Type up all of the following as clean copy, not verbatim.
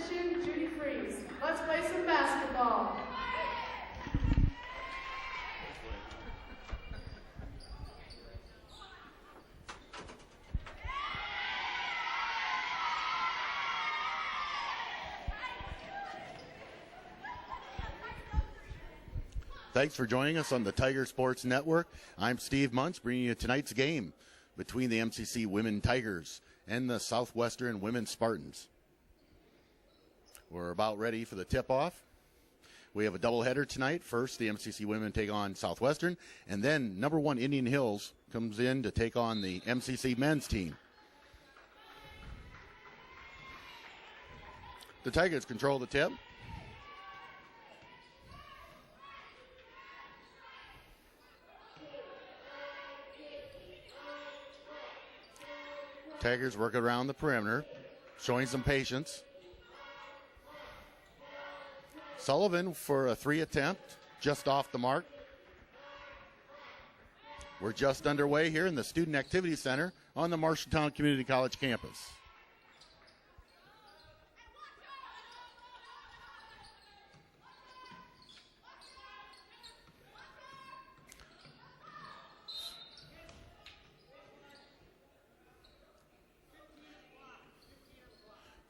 position, Judy Freeze. Let's play some basketball. Thanks for joining us on the Tiger Sports Network. I'm Steve Muntz, bringing you tonight's game between the MCC Women Tigers and the Southwestern Women Spartans. We're about ready for the tip-off. We have a doubleheader tonight. First, the MCC Women take on Southwestern, and then number 1 Indian Hills comes in to take on the MCC men's team. The Tigers control the tip. Tigers work around the perimeter, showing some patience. Sullivan for a 3 attempt, just off the mark. We're just underway here in the Student Activity Center on the Marshalltown Community College campus.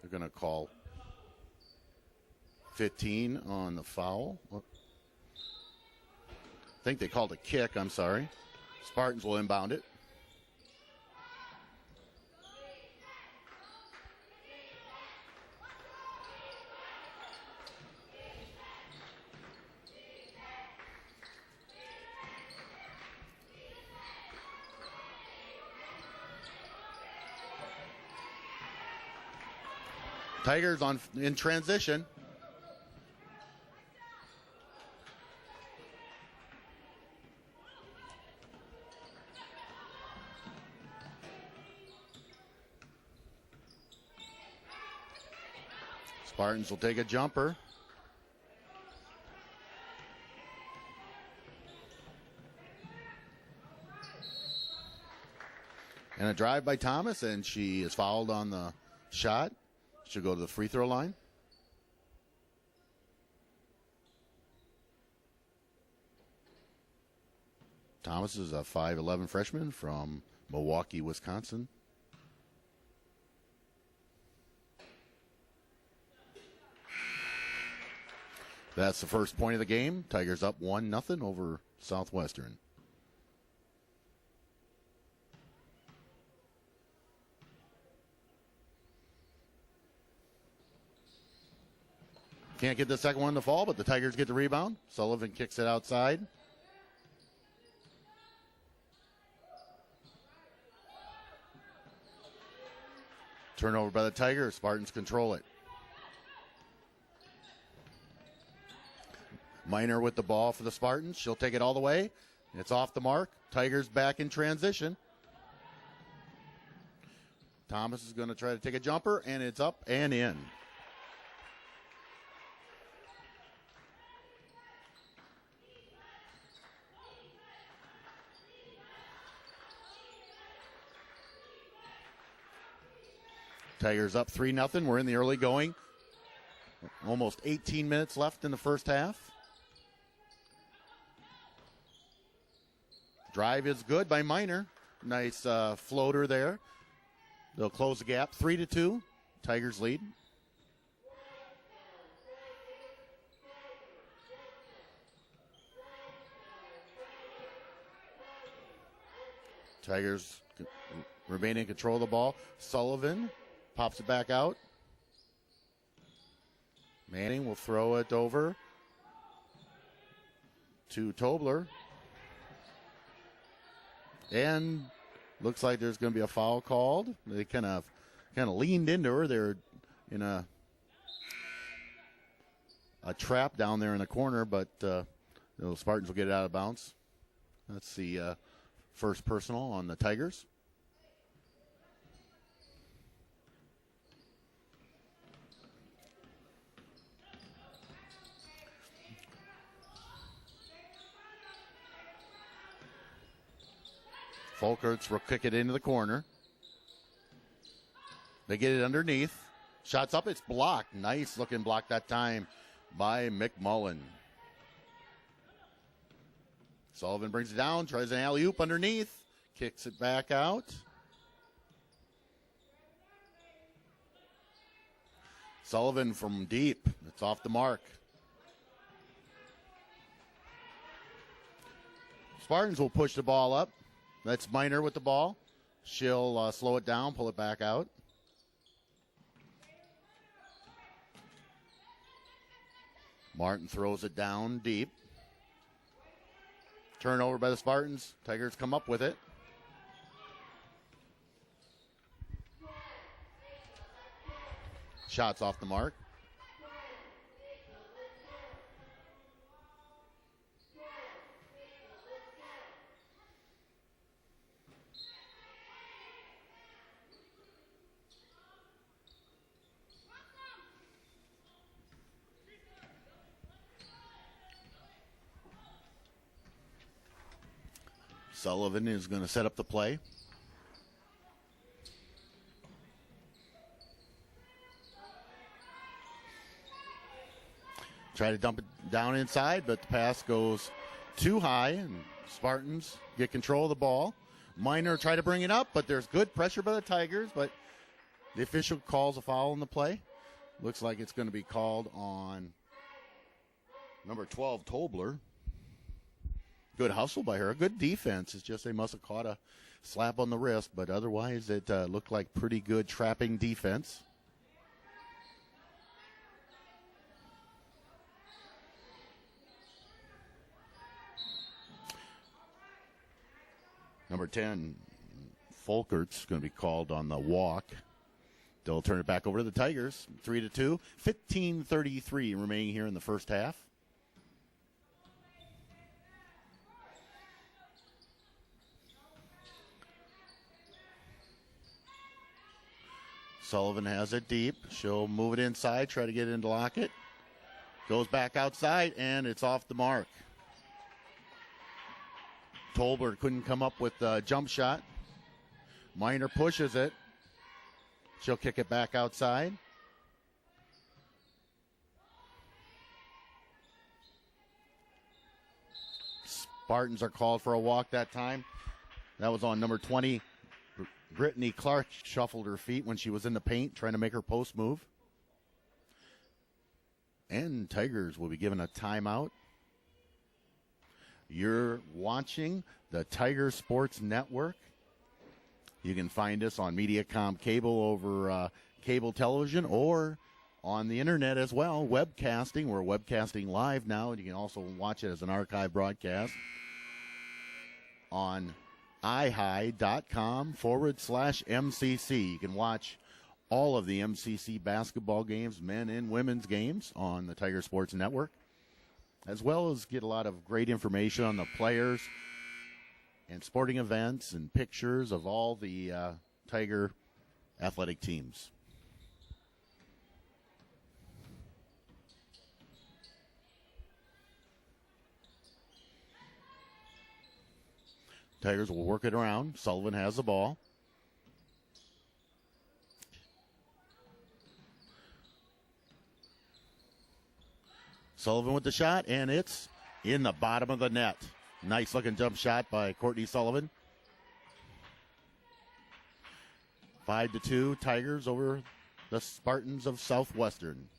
They're going to call 15 on the foul. I think they called a kick, I'm sorry. Spartans will inbound it. Tigers in transition. Spartans will take a jumper. And a drive by Thomas, and she is fouled on the shot. She'll go to the free throw line. Thomas is a 5'11 freshman from Milwaukee, Wisconsin. That's the first point of the game. Tigers up 1-0 over Southwestern. Can't get the second one to fall, but the Tigers get the rebound. Sullivan kicks it outside. Turnover by the Tigers. Spartans control it. Minor with the ball for the Spartans. She'll take it all the way. It's off the mark. Tigers back in transition. Thomas is going to try to take a jumper, and it's up and in. Tigers up 3-0. We're in the early going. Almost 18 minutes left in the first half. Drive is good by Minor. Nice floater there. They'll close the gap. 3-2. Tigers lead. Tigers remain in control of the ball. Sullivan pops it back out. Manning will throw it over to Tobler. And looks like there's going to be a foul called. They kind of leaned into her. They're in a trap down there in the corner, but the Spartans will get it out of bounds. That's the first personal on the Tigers. Folkerts will kick it into the corner. They get it underneath. Shots up, it's blocked. Nice looking block that time by McMullen. Sullivan brings it down, tries an alley-oop underneath, kicks it back out. Sullivan from deep. It's off the mark. Spartans will push the ball up. That's Miner with the ball. She'll slow it down, pull it back out. Martin throws it down deep. Turnover by the Spartans. Tigers come up with it. Shots off the mark. Sullivan is going to set up the play. Try to dump it down inside, but the pass goes too high, and Spartans get control of the ball. Miner try to bring it up, but there's good pressure by the Tigers, but the official calls a foul in the play. Looks like it's going to be called on number 12, Tobler. Good hustle by her. Good defense. It's just they must have caught a slap on the wrist, but otherwise it looked like pretty good trapping defense. Number 10, Folkert's going to be called on the walk. They'll turn it back over to the Tigers. 3-2. 15:33 remaining here in the first half. Sullivan has it deep. She'll move it inside, try to get it into Lockett. Goes back outside, and it's off the mark. Tolbert couldn't come up with a jump shot. Miner pushes it. She'll kick it back outside. Spartans are called for a walk that time. That was on number 20. Brittany Clark shuffled her feet when she was in the paint trying to make her post move. And Tigers will be given a timeout. You're watching the Tiger Sports Network. You can find us on Mediacom cable over cable television or on the internet as well, webcasting. We're webcasting live now, and you can also watch it as an archive broadcast on ihigh.com/MCC. You can watch all of the MCC basketball games, men and women's games, on the Tiger Sports Network, as well as get a lot of great information on the players and sporting events and pictures of all the Tiger athletic teams. Tigers will work it around. Sullivan has the ball. Sullivan with the shot, and it's in the bottom of the net. Nice looking jump shot by Courtney Sullivan. 5-2 Tigers over the Spartans of Southwestern.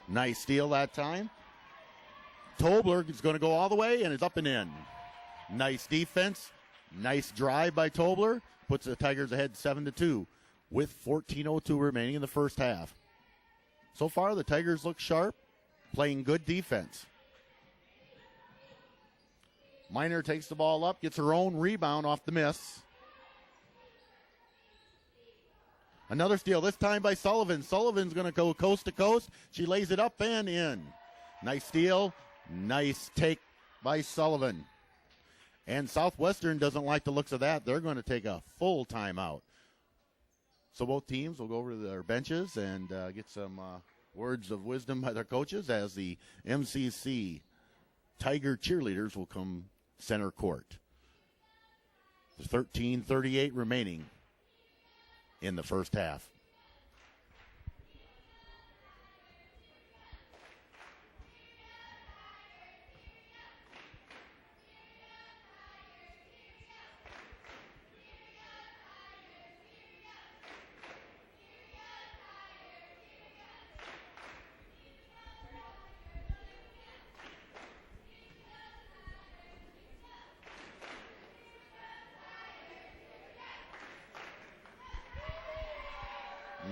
Nice steal that time. Tobler is going to go all the way, and it's up and in. Nice defense. Nice drive by Tobler. Puts the Tigers ahead 7-2 with 14:02 remaining in the first half. So far, the Tigers look sharp, playing good defense. Miner takes the ball up, gets her own rebound off the miss. Another steal, this time by Sullivan. Sullivan's going to go coast to coast. She lays it up and in. Nice steal. Nice take by Sullivan. And Southwestern doesn't like the looks of that. They're going to take a full timeout. So both teams will go over to their benches and get some words of wisdom by their coaches as the MCC Tiger cheerleaders will come center court. 13:38 remaining in the first half.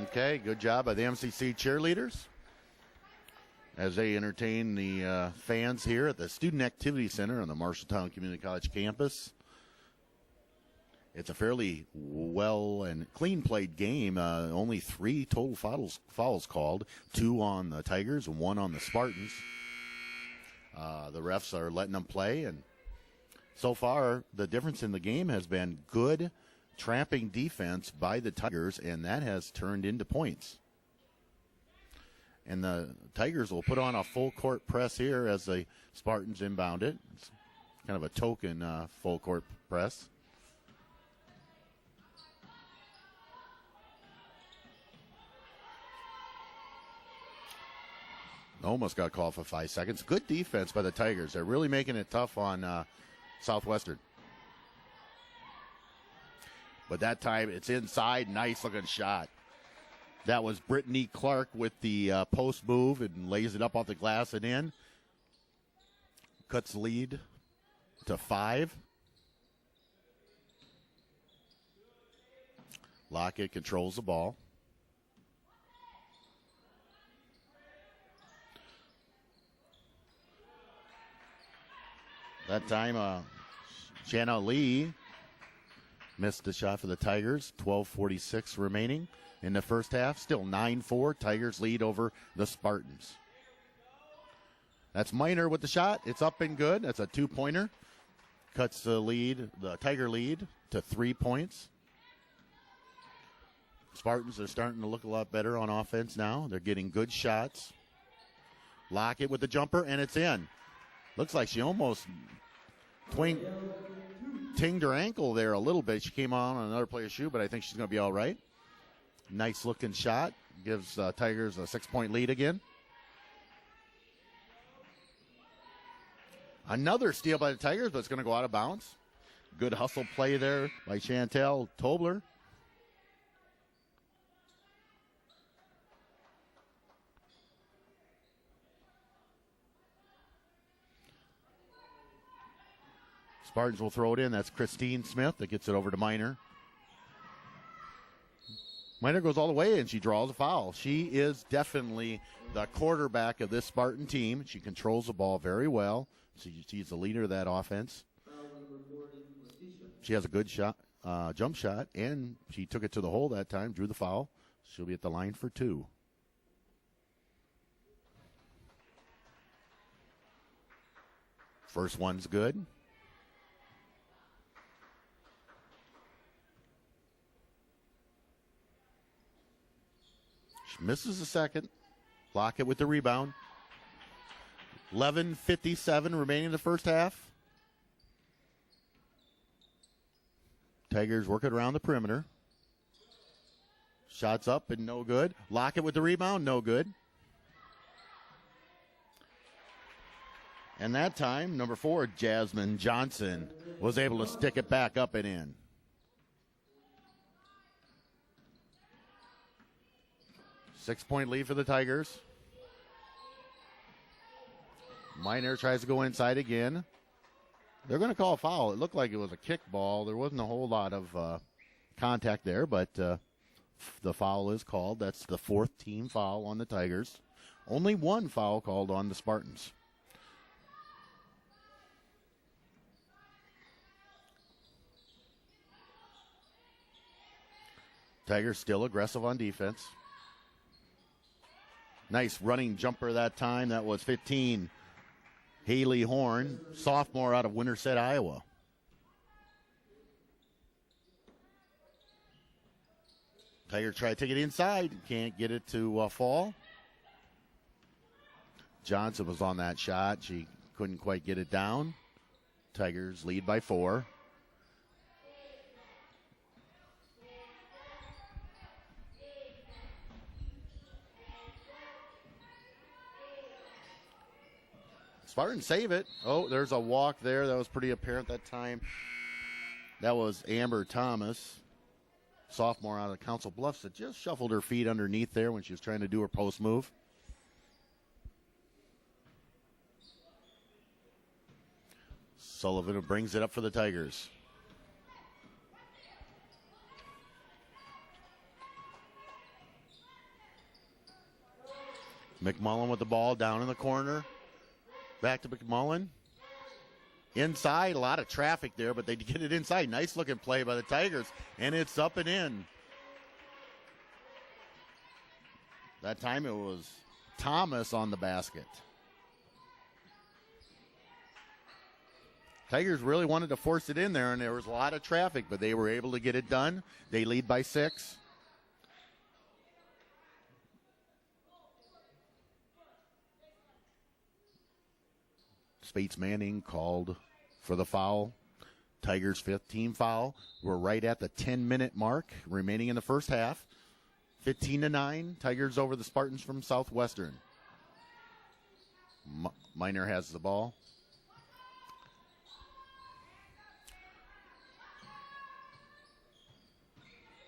Okay, good job by the MCC cheerleaders as they entertain the fans here at the Student Activity Center on the Marshalltown Community College campus. It's a fairly well and clean played game. Only 3 total fouls called, 2 on the Tigers and 1 on the Spartans. The refs are letting them play, and so far the difference in the game has been good trapping defense by the Tigers, and that has turned into points. And the Tigers will put on a full court press here as the Spartans inbound it. It's kind of a token full court press. Almost got called for 5 seconds. Good defense by the Tigers. They're really making it tough on Southwestern. But that time, it's inside. Nice-looking shot. That was Brittany Clark with the post move and lays it up off the glass and in. Cuts the lead to 5. Lockett controls the ball. That time, Shanna Lee missed the shot for the Tigers. 12:46 remaining in the first half. Still 9-4. Tigers lead over the Spartans. That's Miner with the shot. It's up and good. That's a 2-pointer. Cuts the lead, the Tiger lead, to 3 points. Spartans are starting to look a lot better on offense now. They're getting good shots. Lockett with the jumper, and it's in. Looks like she almost tinged her ankle there a little bit. She came on another player's shoe, but I think she's going to be all right. Nice looking shot. Gives Tigers a 6-point lead again. Another steal by the Tigers, but it's going to go out of bounds. Good hustle play there by Chantel Tobler. Spartans will throw it in. That's Christine Smith that gets it over to Miner. Miner goes all the way, and she draws a foul. She is definitely the quarterback of this Spartan team. She controls the ball very well. She's the leader of that offense. She has a good shot, jump shot, and she took it to the hole that time, drew the foul. She'll be at the line for 2. First one's good. She misses the second. Lockett with the rebound. 11:57 remaining in the first half. Tigers working around the perimeter. Shots up and no good. Lockett with the rebound, no good. And that time, number 4, Jasmine Johnson, was able to stick it back up and in. Six-point lead for the Tigers. Miner tries to go inside again. They're going to call a foul. It looked like it was a kick ball. There wasn't a whole lot of contact there, but the foul is called. That's the 4th team foul on the Tigers. Only 1 foul called on the Spartans. Tigers still aggressive on defense. Nice running jumper that time. That was 15. Haley Horn, sophomore out of Winterset, Iowa. Tiger tried to take it inside. Can't get it to fall. Johnson was on that shot. She couldn't quite get it down. Tigers lead by 4. Spartans save it. Oh, there's a walk there. That was pretty apparent that time. That was Amber Thomas, sophomore out of Council Bluffs, that just shuffled her feet underneath there when she was trying to do her post move. Sullivan brings it up for the Tigers. McMullen with the ball down in the corner. Back to McMullen. Inside, a lot of traffic there, but they get it inside. Nice looking play by the Tigers, and it's up and in. That time it was Thomas on the basket. Tigers really wanted to force it in there, and there was a lot of traffic, but they were able to get it done. They lead by 6. Spates Manning called for the foul. Tigers' 5th team foul. We're right at the 10-minute mark remaining in the first half. 15-9. Tigers over the Spartans from Southwestern. Miner has the ball.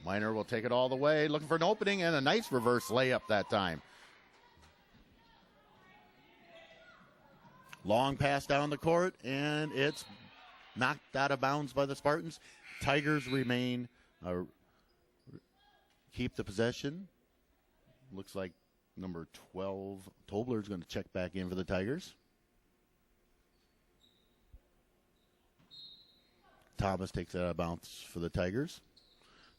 Miner will take it all the way, looking for an opening, and a nice reverse layup that time. Long pass down the court, and it's knocked out of bounds by the Spartans. Tigers remain, keep the possession. Looks like number 12, Tobler, is going to check back in for the Tigers. Thomas takes it out of bounds for the Tigers.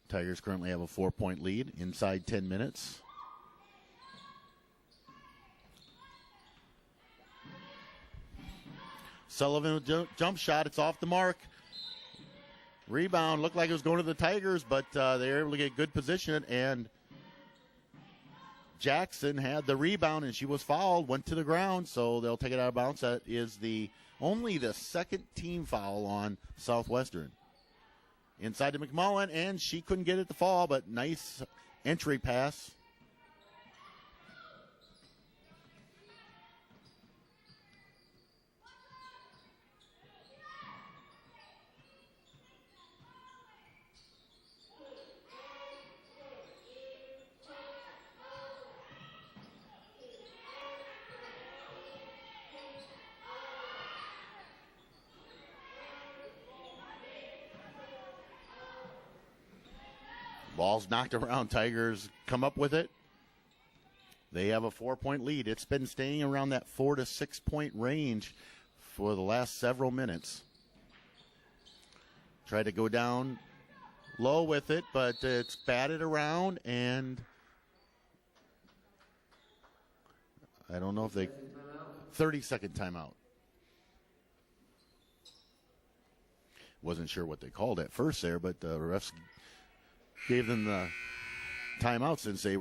Tigers currently have a 4-point lead inside 10 minutes. Sullivan with jump shot. It's off the mark. Rebound looked like it was going to the Tigers, but they were able to get good position, and Jackson had the rebound, and she was fouled, went to the ground, so they'll take it out of bounds. That is only the 2nd team foul on Southwestern. Inside to McMullen, and she couldn't get it to fall, but nice entry pass. Ball's knocked around. Tigers come up with it. They have a 4-point lead. It's been staying around that 4 to 6 point range for the last several minutes. Tried to go down low with it, but it's batted around, and I don't know if they 30-second timeout. Wasn't sure what they called at first there, but the refs gave them the timeout since they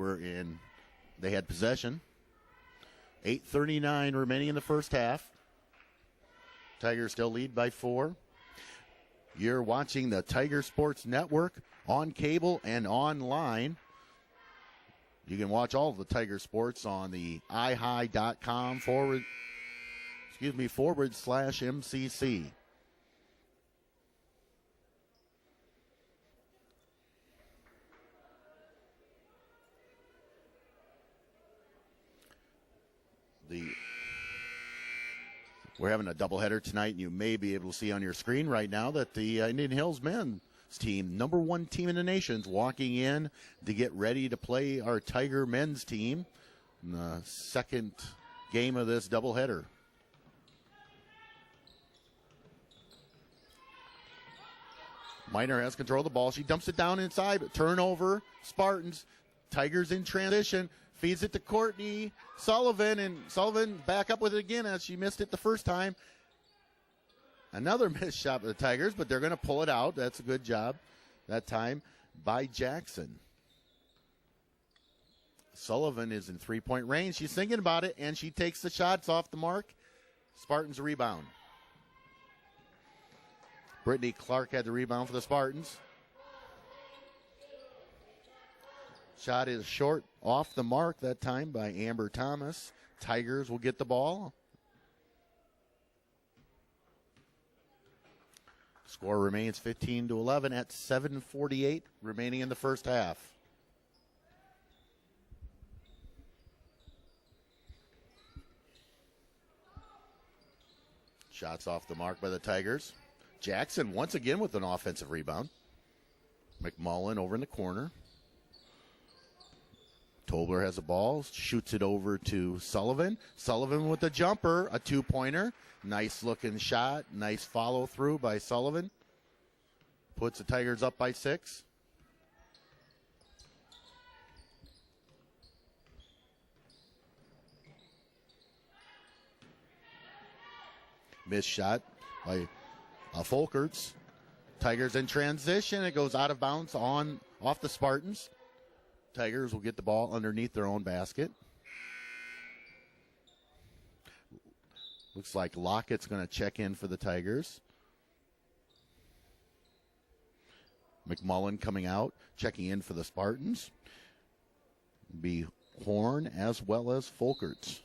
had possession. 8:39 remaining in the first half. Tigers still lead by 4. You're watching the Tiger Sports Network on cable and online. You can watch all of the Tiger Sports on the ihigh.com /MCC. We're having a doubleheader tonight, and you may be able to see on your screen right now that the Indian Hills men's team, number 1 team in the nation, is walking in to get ready to play our Tiger men's team in the 2nd game of this doubleheader. Miner has control of the ball. She dumps it down inside, but turnover, Spartans. Tigers in transition. Feeds it to Courtney Sullivan, and Sullivan back up with it again as she missed it the first time. Another missed shot for the Tigers, but they're going to pull it out. That's a good job that time by Jackson. Sullivan is in 3-point range. She's thinking about it, and she takes the shots off the mark. Spartans rebound. Brittany Clark had the rebound for the Spartans. Shot is short, off the mark that time by Amber Thomas. Tigers will get the ball. Score remains 15-11 at 7:48 remaining in the first half. Shots off the mark by the Tigers. Jackson once again with an offensive rebound. McMullen over in the corner. Tobler has the ball, shoots it over to Sullivan. Sullivan with the jumper, a two-pointer. Nice looking shot, nice follow through by Sullivan. Puts the Tigers up by 6. Missed shot by Folkerts. Tigers in transition. It goes out of bounds off the Spartans. Tigers will get the ball underneath their own basket. Looks like Lockett's going to check in for the Tigers. McMullen coming out, checking in for the Spartans. Be Horn as well as Folkerts.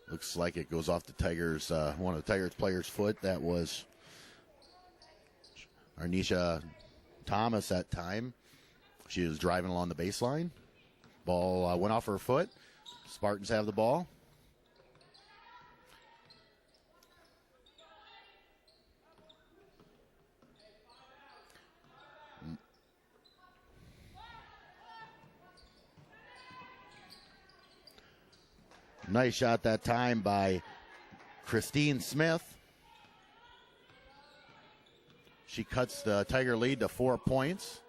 Looks like it goes off the Tigers, one of the Tigers players' foot. That was Arnisha Thomas that time. She was driving along the baseline. Ball went off her foot. Spartans have the ball. Nice shot that time by Christine Smith. She cuts the Tiger lead to 4 points.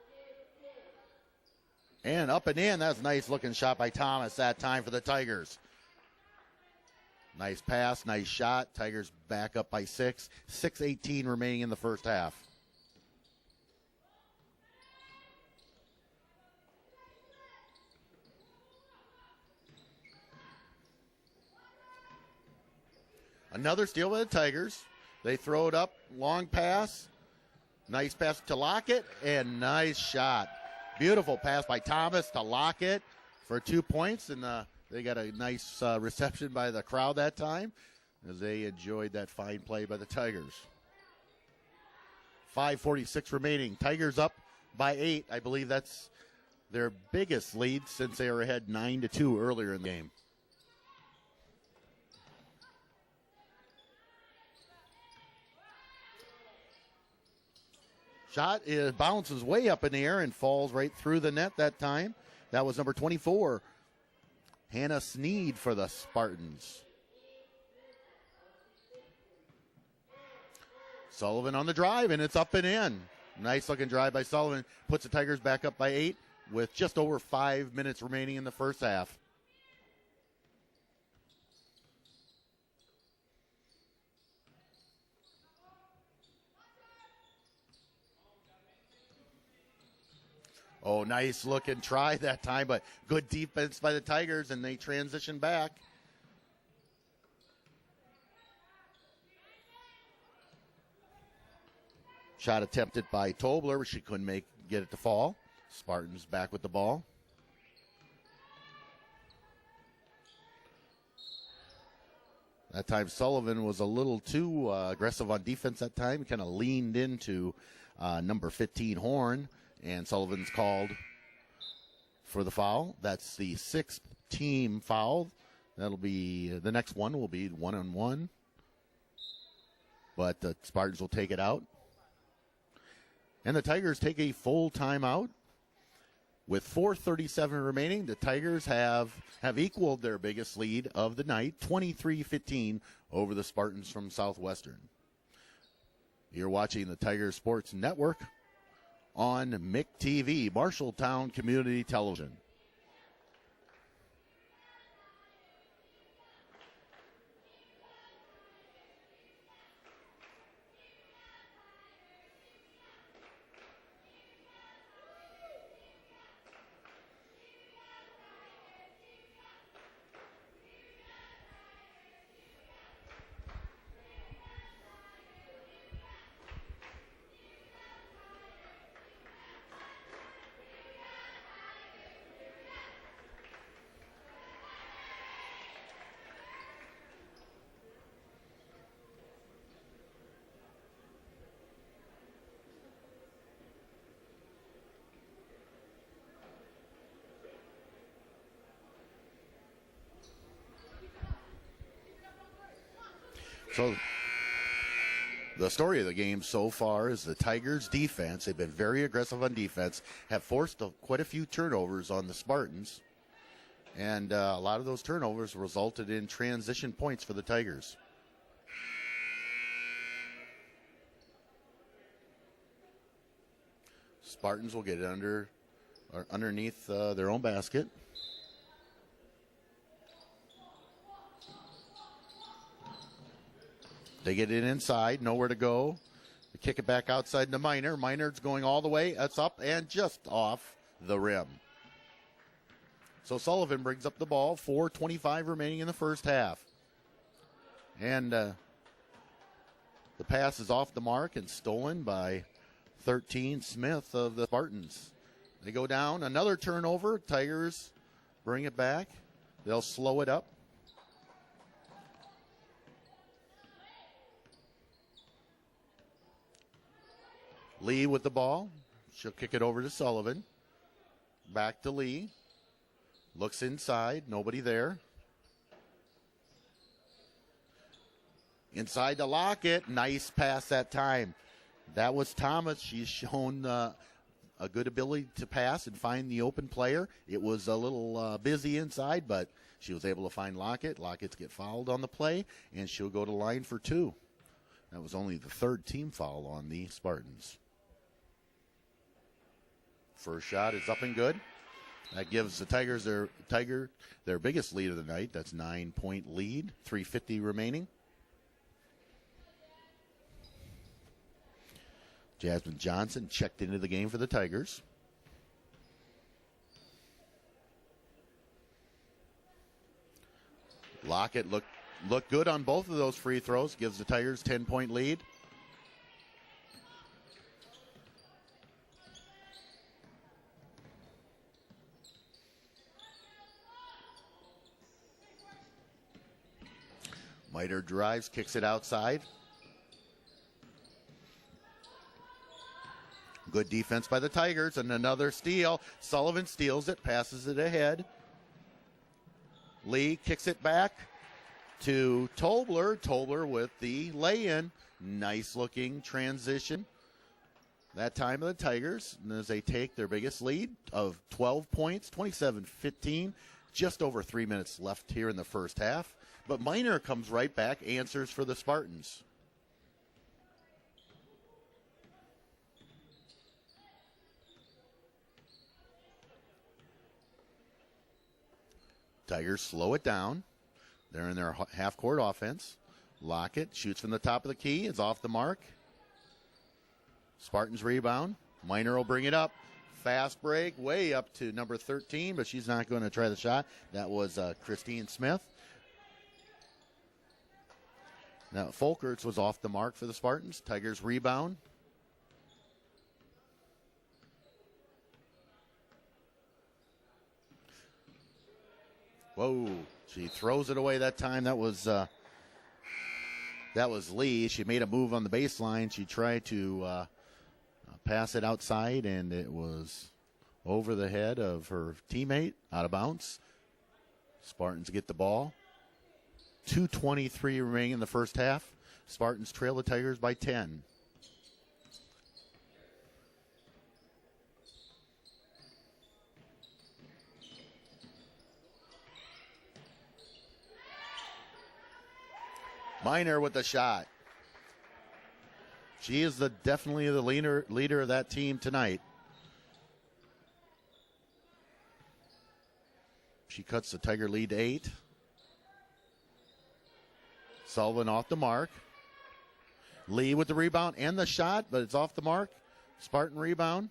And up and in. That's a nice looking shot by Thomas that time for the Tigers. Nice pass, nice shot. Tigers back up by 6. 6:18 remaining in the first half. Another steal by the Tigers. They throw it up, long pass. Nice pass to Lockett, and nice shot. Beautiful pass by Thomas to Lockett for 2 points, and they got a nice reception by the crowd that time as they enjoyed that fine play by the Tigers. 5:46 remaining. Tigers up by 8. I believe that's their biggest lead since they were ahead 9-2 earlier in the game. Shot bounces way up in the air and falls right through the net that time. That was number 24, Hannah Sneed for the Spartans. Sullivan on the drive, and it's up and in. Nice looking drive by Sullivan. Puts the Tigers back up by 8 with just over 5 minutes remaining in the first half. Oh, nice looking try that time, but good defense by the Tigers, and they transition back. Shot attempted by Tobler, but she couldn't get it to fall. Spartans back with the ball. That time Sullivan was a little too aggressive on defense that time. He kind of leaned into number 15, Horn. And Sullivan's called for the foul. That's the 6th team foul. That'll be the next one will be 1-on-1. But the Spartans will take it out. And the Tigers take a full timeout. With 4:37 remaining, the Tigers have equaled their biggest lead of the night, 23-15 over the Spartans from Southwestern. You're watching the Tigers Sports Network on MIC TV, Marshalltown Community Television. So the story of the game so far is the Tigers' defense. They've been very aggressive on defense, have forced quite a few turnovers on the Spartans, and a lot of those turnovers resulted in transition points for the Tigers. Spartans will get it underneath their own basket. They get it inside, nowhere to go. They kick it back outside to Miner. Miner's going all the way. That's up and just off the rim. So Sullivan brings up the ball. 4:25 remaining in the first half. And the pass is off the mark and stolen by 13 Smith of the Spartans. They go down. Another turnover. Tigers bring it back. They'll slow it up. Lee with the ball. She'll kick it over to Sullivan. Back to Lee. Looks inside. Nobody there. Inside to Lockett. Nice pass that time. That was Thomas. She's shown a good ability to pass and find the open player. It was a little busy inside, but she was able to find Lockett. Lockett's get fouled on the play, and she'll go to line for 2. That was only the third team foul on the Spartans. First shot is up and good. That gives the Tigers their biggest lead of the night. That's 9-point lead. 3:50 remaining. Jasmine Johnson checked into the game for the Tigers. Lockett looked good on both of those free throws. Gives the Tigers 10-point lead. Miter drives, kicks it outside. Good defense by the Tigers, and another steal. Sullivan steals it, passes it ahead. Lee kicks it back to Tobler. Tobler with the lay-in. Nice-looking transition. That time of the Tigers, and as they take their biggest lead of 12 points, 27-15. Just over 3 minutes left here in the first half. But Miner comes right back, answers for the Spartans. Tigers slow it down. They're in their half-court offense. Lockett shoots from the top of the key. It's off the mark. Spartans rebound. Miner will bring it up. Fast break, way up to number 13, but she's not going to try the shot. That was Christine Smith. Now, Folkerts was off the mark for the Spartans. Tigers rebound. Whoa, she throws it away that time. That was Lee. She made a move on the baseline. She tried to pass it outside, and it was over the head of her teammate, out of bounds. Spartans get the ball. 2:23 remaining in the first half. Spartans trail the Tigers by 10. Miner with the shot. She is definitely the leader of that team tonight. She cuts the Tiger lead to 8. Sullivan off the mark. Lee with the rebound and the shot, but it's off the mark. Spartan rebound.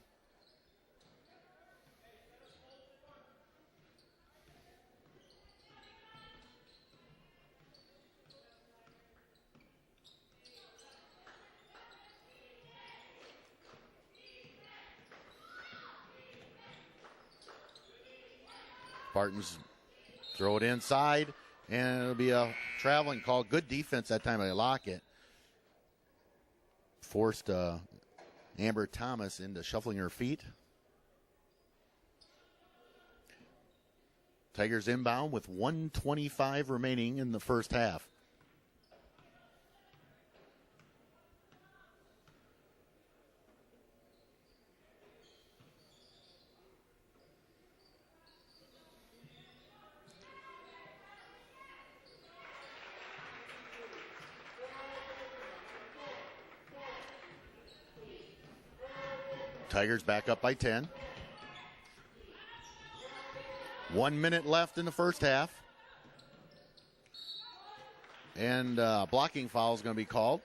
Spartans throw it inside, and it'll be a traveling call. Good defense that time by Lockett. Forced Amber Thomas into shuffling her feet. Tigers inbound with 1:25 remaining in the first half. Tigers back up by 10. 1 minute left in the first half. And blocking foul is going to be called.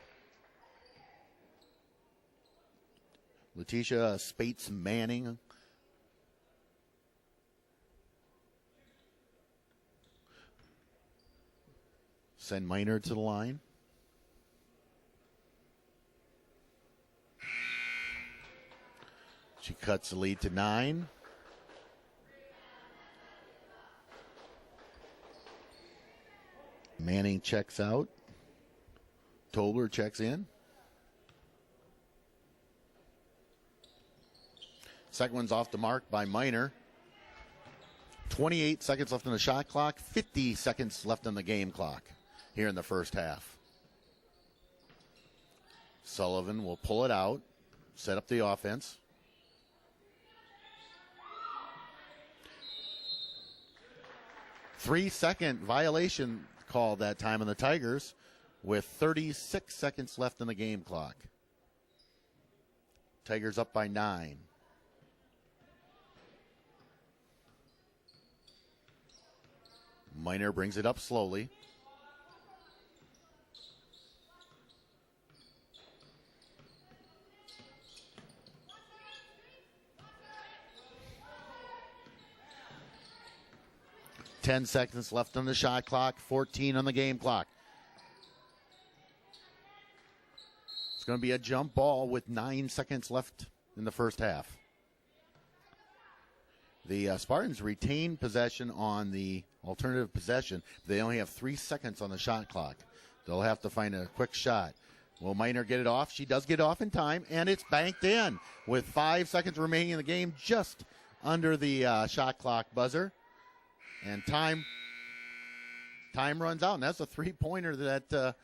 Letitia Spates Manning. Send Minor to the line. She cuts the lead to 9. Manning checks out. Tobler checks in. Second one's off the mark by Minor. 28 seconds left on the shot clock. 50 seconds left on the game clock here in the first half. Sullivan will pull it out, set up the offense. Three-second violation called that time on the Tigers with 36 seconds left on the game clock. Tigers up by 9. Minor brings it up slowly. Ten seconds left on the shot clock, 14 on the game clock. It's going to be a jump ball with 9 seconds left in the first half. The Spartans retain possession on the alternative possession. They only have 3 seconds on the shot clock. They'll have to find a quick shot. Will Minor get it off? She does get off in time, and it's banked in with 5 seconds remaining in the game, just under the shot clock buzzer. And time runs out, and that's a three-pointer that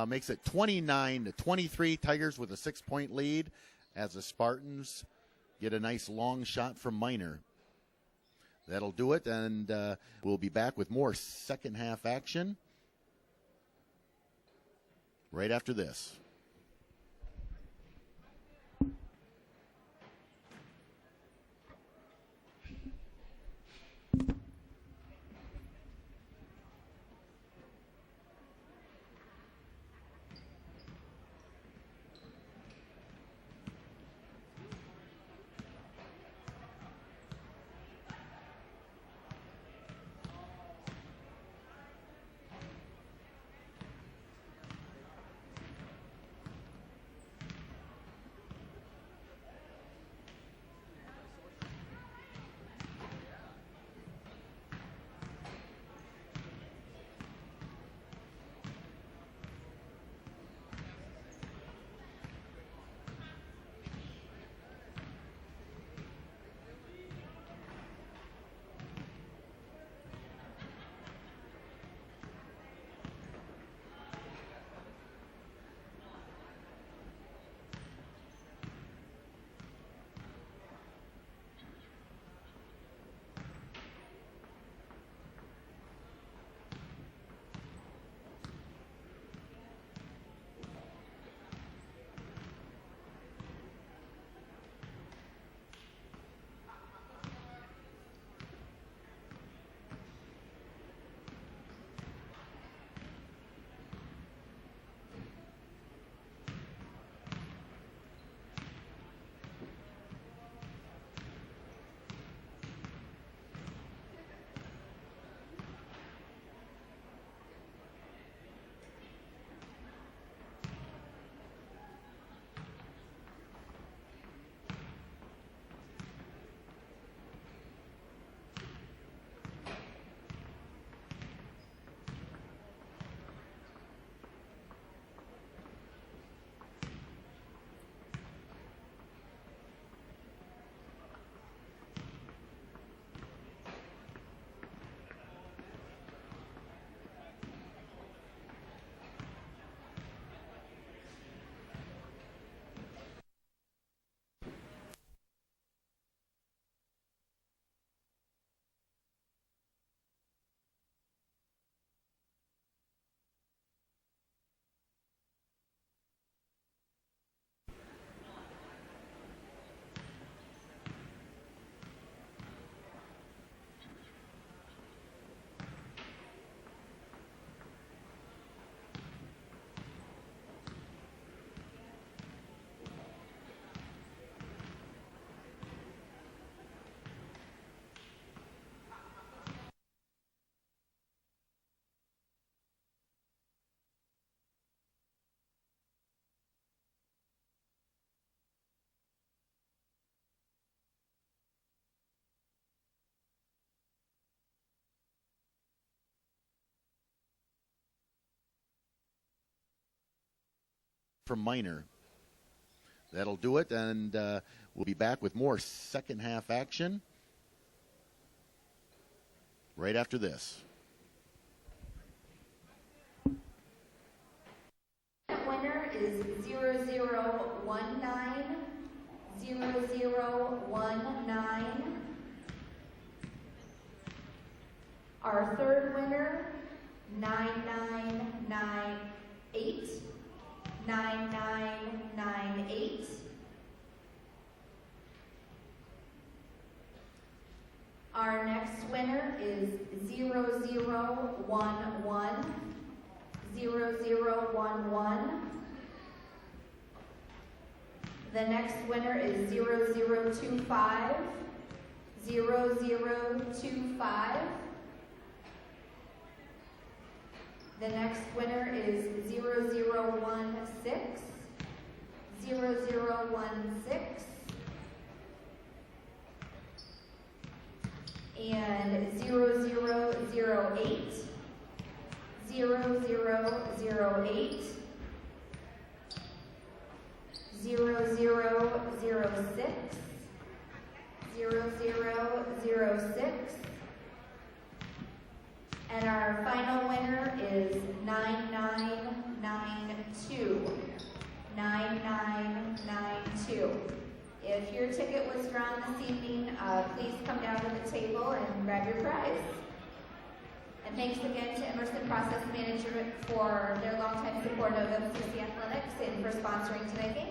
makes it 29-23. Tigers with a 6-point lead as the Spartans get a nice long shot from Minor. That'll do it, and we'll be back with more second half action right after this. from Minor. That'll do it, and we'll be back with more second half action right after this. Winner is 0019, 0019. Our third winner, 9998, 9998. Our next winner is 0011, 0011. The next winner is 0025, 0025. The next winner is 0016, 0016. And 0008, 0008, 0006, 0006. And our final winner is 9992, 9992. If your ticket was drawn this evening, please come down to the table and grab your prize. And thanks again to Emerson Process Management for their longtime support of MCC Athletics and for sponsoring tonight's game.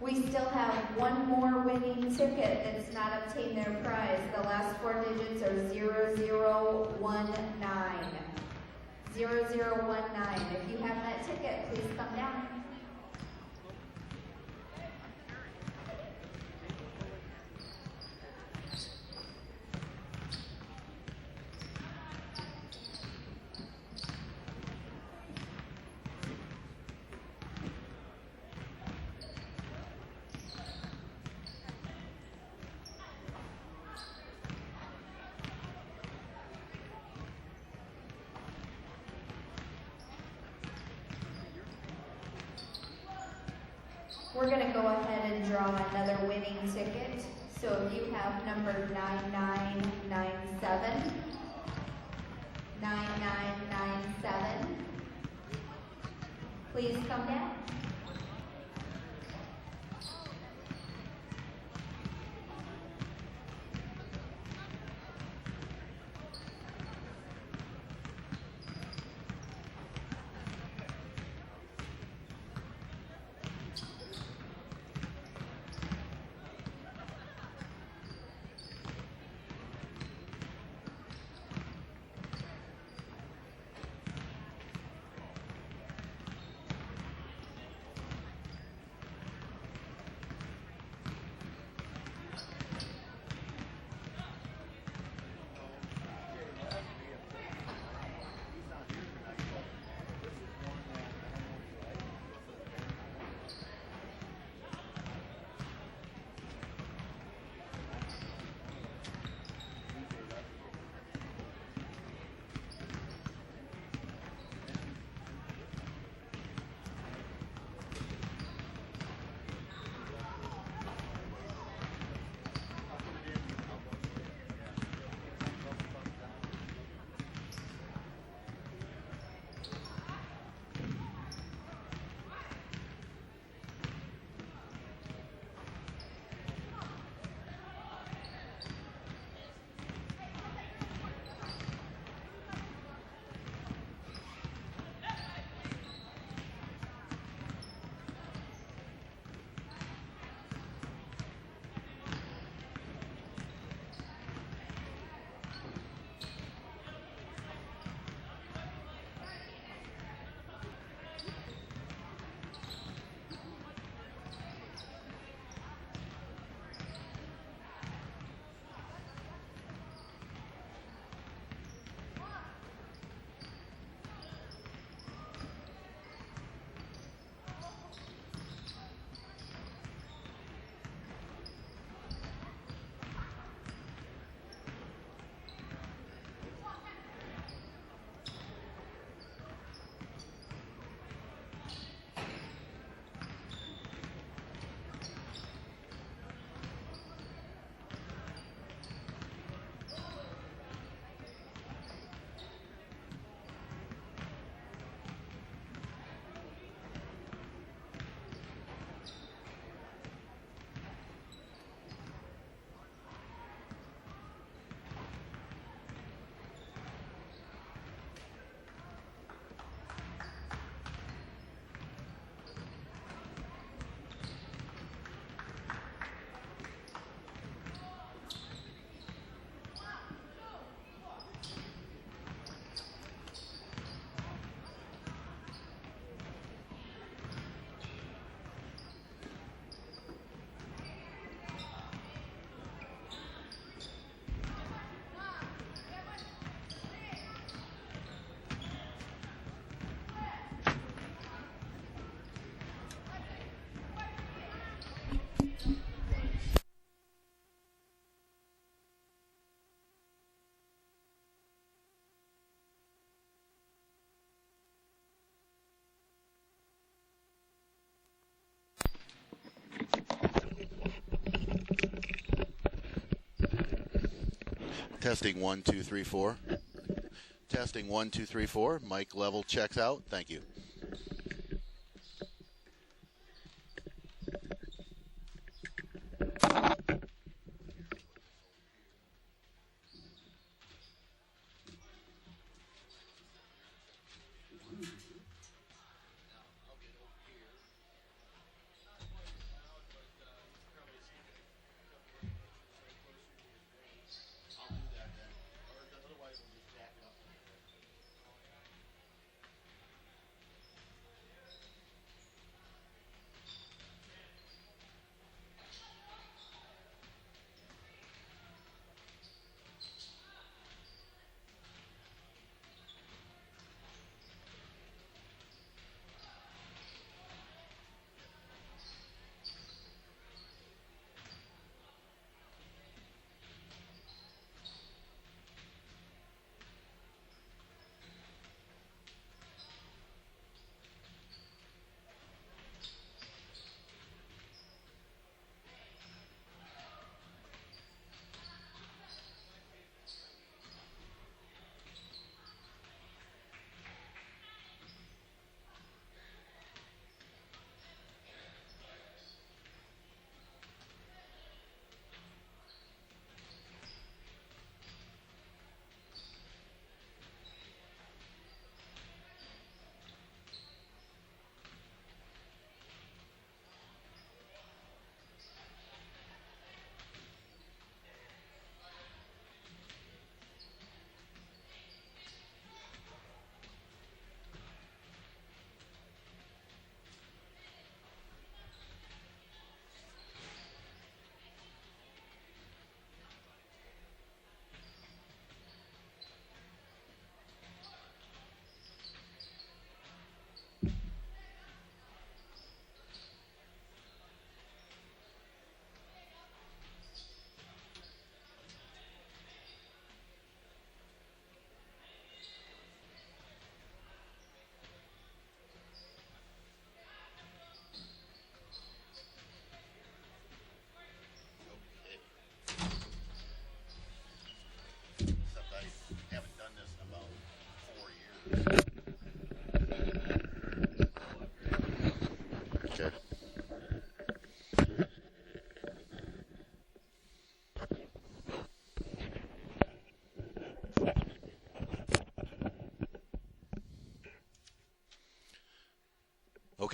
We still have one more winning ticket that's not obtained their prize. The last four digits are 0019. 0019. If you have that ticket, please come down. We're going to go ahead and draw another winning ticket. So if you have number 9997, 9997, please come down. Testing 1, 2, 3, 4. Testing 1, 2, 3, 4. Mic level checks out. Thank you.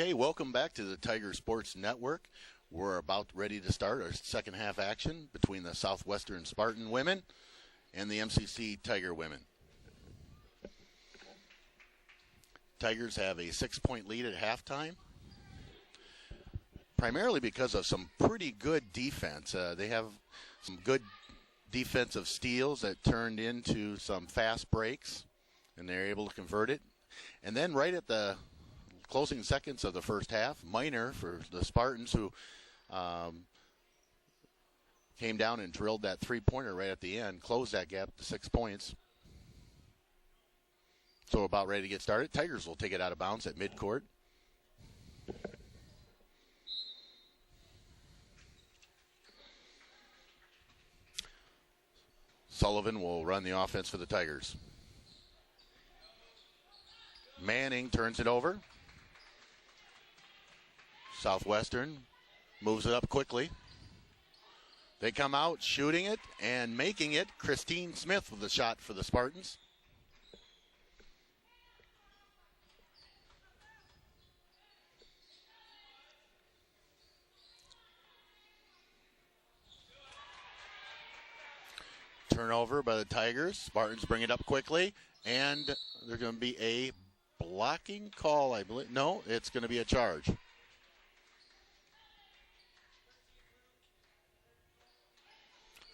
Okay, welcome back to the Tiger Sports Network. We're about ready to start our second half action between the Southwestern Spartan women and the MCC Tiger women. Tigers have a 6-point lead at halftime, primarily because of some pretty good defense. They have some good defensive steals that turned into some fast breaks, and they're able to convert it. And then right at the closing seconds of the first half, Minor for the Spartans, who came down and drilled that three-pointer right at the end, closed that gap to 6 points. So about ready to get started. Tigers will take it out of bounds at midcourt. Sullivan will run the offense for the Tigers. Manning turns it over. Southwestern moves it up quickly. They come out shooting it and making it. Christine Smith with the shot for the Spartans. Turnover by the Tigers. Spartans bring it up quickly, and there's going to be a blocking call, I believe. No, it's going to be a charge.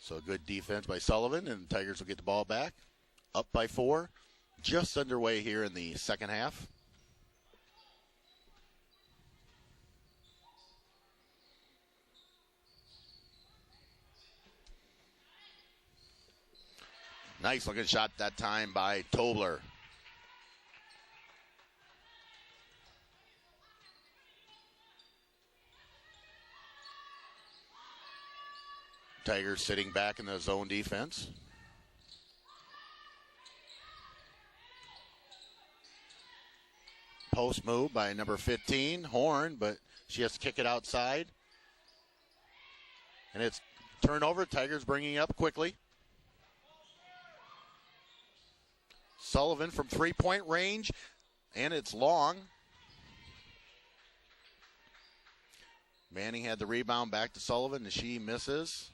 So good defense by Sullivan, and the Tigers will get the ball back. Up by 4. Just underway here in the second half. Nice looking shot that time by Tobler. Tigers sitting back in the zone defense. Post move by number 15, Horn, but she has to kick it outside. And it's turnover. Tigers bringing it up quickly. Sullivan from three-point range, and it's long. Manning had the rebound back to Sullivan, and she misses.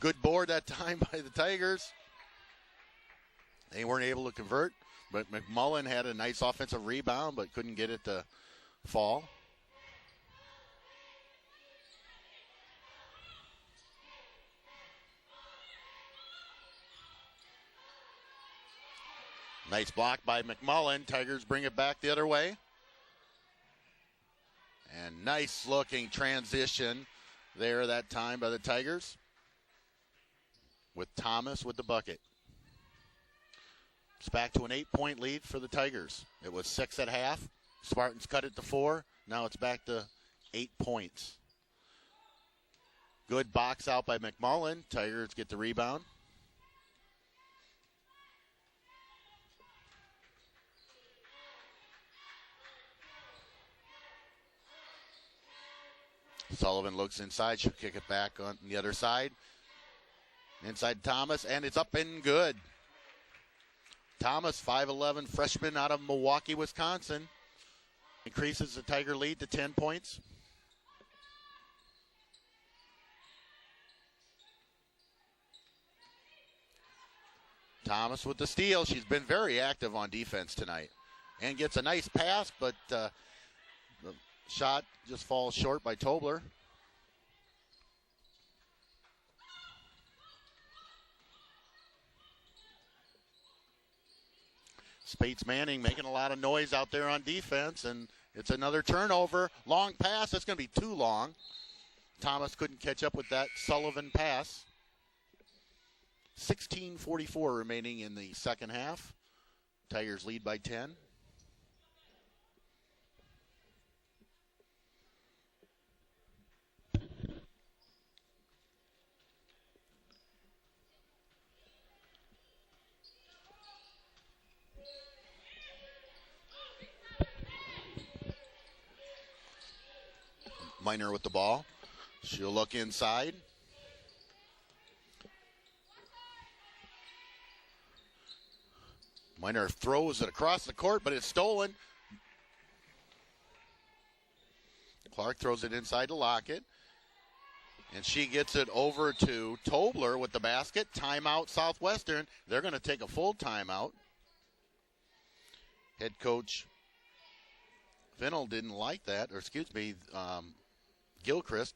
Good board that time by the Tigers. They weren't able to convert, but McMullen had a nice offensive rebound, but couldn't get it to fall. Nice block by McMullen. Tigers bring it back the other way. And nice looking transition there that time by the Tigers, with Thomas with the bucket. It's back to an 8-point lead for the Tigers. It was 6 at half. Spartans cut it to 4. Now it's back to 8 points. Good box out by McMullen. Tigers get the rebound. Sullivan looks inside. She'll kick it back on the other side. Inside Thomas, and it's up and good. Thomas, 5'11", freshman out of Milwaukee, Wisconsin. Increases the Tiger lead to 10 points. Thomas with the steal. She's been very active on defense tonight. And gets a nice pass, but the shot just falls short by Tobler. Spates Manning making a lot of noise out there on defense, and it's another turnover. Long pass. It's going to be too long. Thomas couldn't catch up with that Sullivan pass. 16:44 remaining in the second half. Tigers lead by 10. Minor with the ball. She'll look inside. Minor throws it across the court, but it's stolen. Clark throws it inside to Lockett. And she gets it over to Tobler with the basket. Timeout Southwestern. They're going to take a full timeout. Head coach Fennell didn't like that, or excuse me, Gilchrist.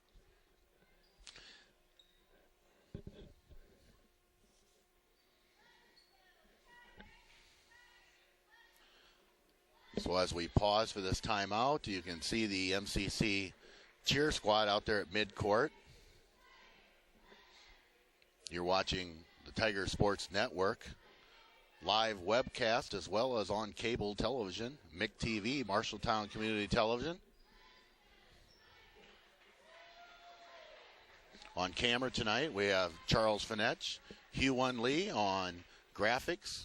So as we pause for this timeout, you can see the MCC cheer squad out there at midcourt. You're watching the Tiger Sports Network live webcast as well as on cable television, MIC TV, Marshalltown Community Television. On camera tonight, we have Charles Finetch, Hugh-Won Lee on graphics.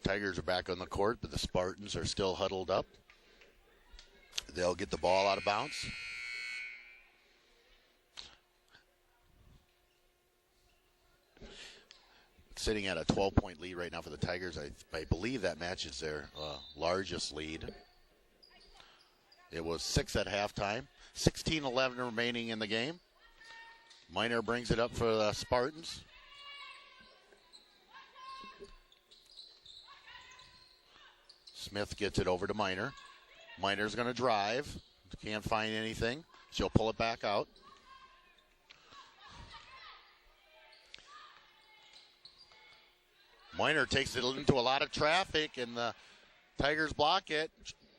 Tigers are back on the court, but the Spartans are still huddled up. They'll get the ball out of bounds. Sitting at a 12-point lead right now for the Tigers. I believe that matches their largest lead. It was 6 at halftime. 16-11 remaining in the game. Miner brings it up for the Spartans. Smith gets it over to Miner. Miner's going to drive. Can't find anything. She'll pull it back out. Miner takes it into a lot of traffic, and the Tigers block it.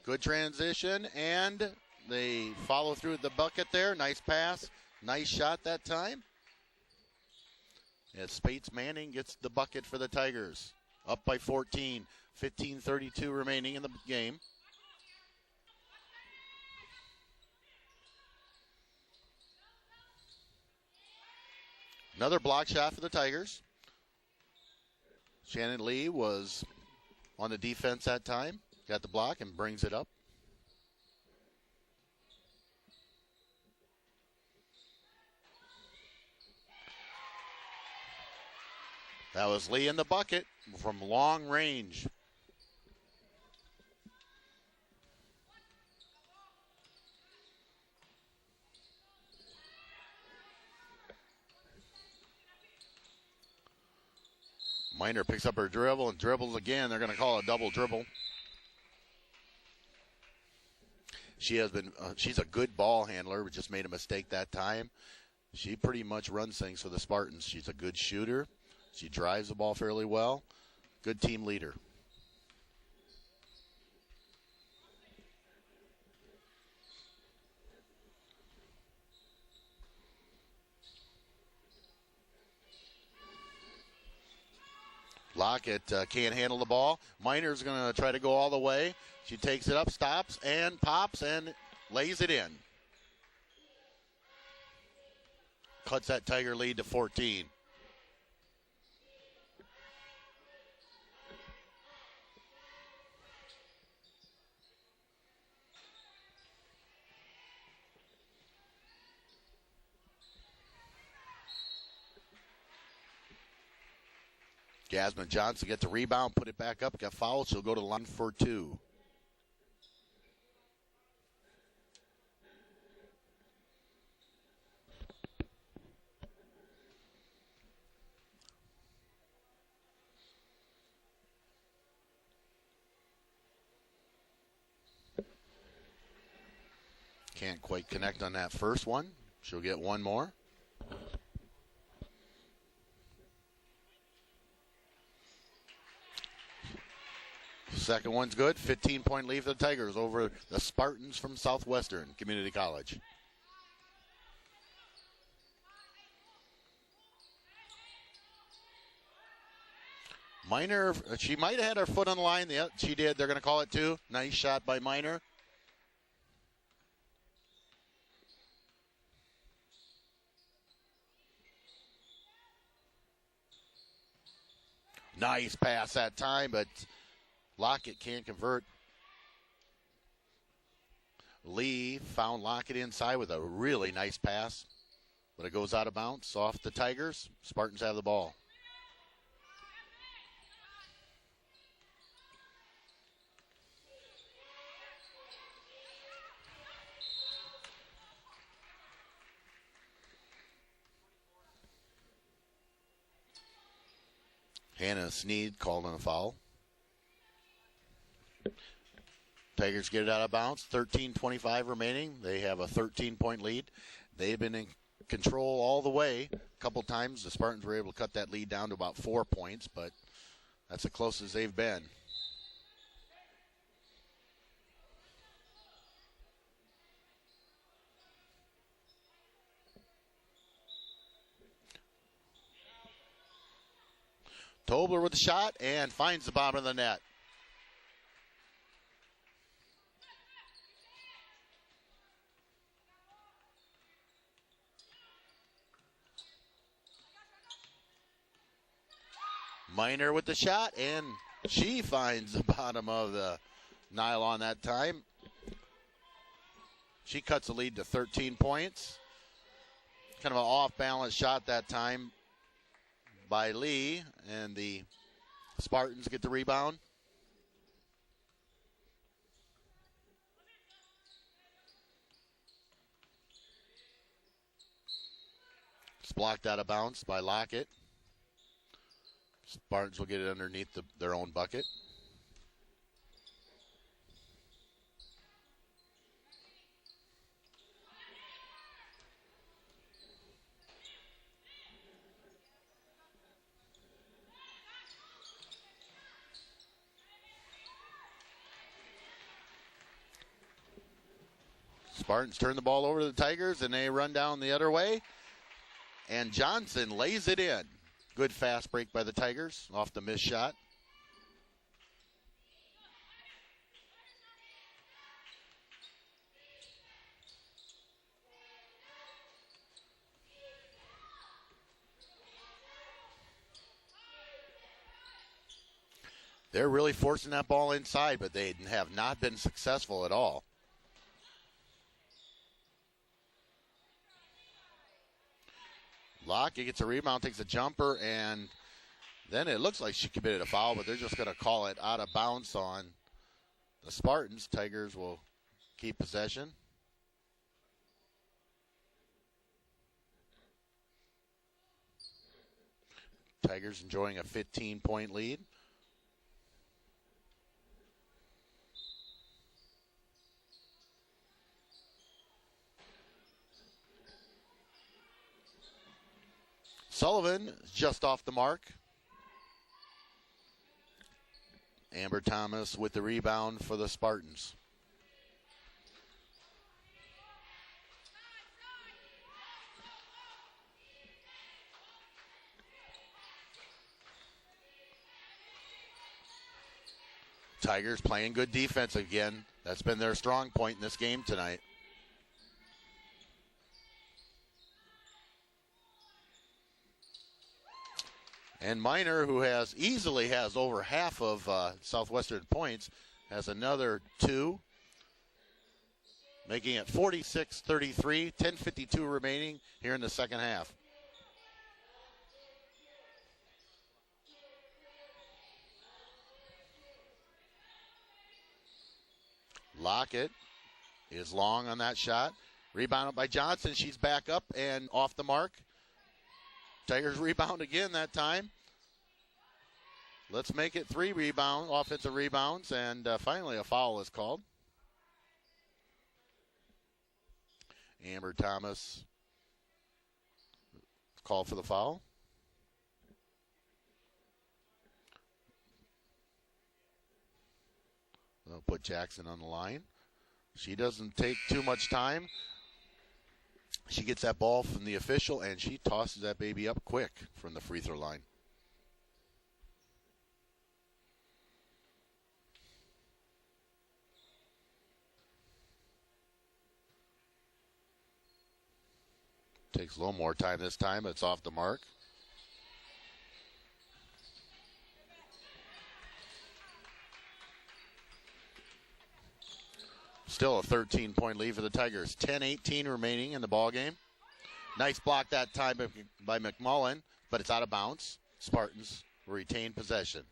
Good transition, and they follow through the bucket there. Nice pass. Nice shot that time. As Spates Manning gets the bucket for the Tigers. Up by 14. 15:32 remaining in the game. Another block shot for the Tigers. Shannon Lee was on the defense that time. Got the block and brings it up. That was Lee in the bucket from long range. Miner picks up her dribble and dribbles again. They're going to call a double dribble. She's a good ball handler, but just made a mistake that time. She pretty much runs things for the Spartans. She's a good shooter. She drives the ball fairly well. Good team leader. Lockett can't handle the ball. Miner's going to try to go all the way. She takes it up, stops, and pops, and lays it in. Cuts that Tiger lead to 14. Jasmine Johnson gets a rebound, put it back up, got fouled. She'll go to the line for two. Can't quite connect on that first one. She'll get one more. Second one's good. 15-point lead for the Tigers over the Spartans from Southwestern Community College. Miner, she might have had her foot on the line. Yeah, she did. They're going to call it two. Nice shot by Miner. Nice pass that time, but Lockett can't convert. Lee found Lockett inside with a really nice pass. but it goes out of bounds off the Tigers. Spartans have the ball. Hannah Sneed called on a foul. Tigers get it out of bounds. 13:25 remaining. They have a 13-point lead. They've been in control all the way. A couple times the Spartans were able to cut that lead down to about 4 points, but that's the closest they've been. Tobler with the shot and finds the bottom of the net. Miner with the shot, and she finds the bottom of the nylon that time. She cuts the lead to 13 points. Kind of an off-balance shot that time by Lee, and the Spartans get the rebound. It's blocked out of bounds by Lockett. Spartans will get it underneath their own bucket. Spartans turn the ball over to the Tigers, and they run down the other way. And Johnson lays it in. Good fast break by the Tigers off the missed shot. They're really forcing that ball inside, but they have not been successful at all. Lockett gets a rebound, takes a jumper, and then it looks like she committed a foul, but they're just going to call it out of bounds on the Spartans. Tigers will keep possession. Tigers enjoying a 15-point lead. Sullivan is just off the mark. Amber Thomas with the rebound for the Spartans. Tigers playing good defense again. That's been their strong point in this game tonight. And Miner, who easily has over half of Southwestern points, has another 2, making it 46-33, 10:52 remaining here in the second half. Lockett is long on that shot. Rebounded by Johnson. She's back up and off the mark. Tigers rebound again that time. Let's make it 3 offensive rebounds, and finally a foul is called. Amber Thomas called for the foul. They'll put Jackson on the line. She doesn't take too much time. She gets that ball from the official, and she tosses that baby up quick from the free throw line. Takes a little more time this time. It's off the mark. Still a 13-point lead for the Tigers. 10:18 remaining in the ball game. Nice block that time by McMullen, but it's out of bounds. Spartans retain possession.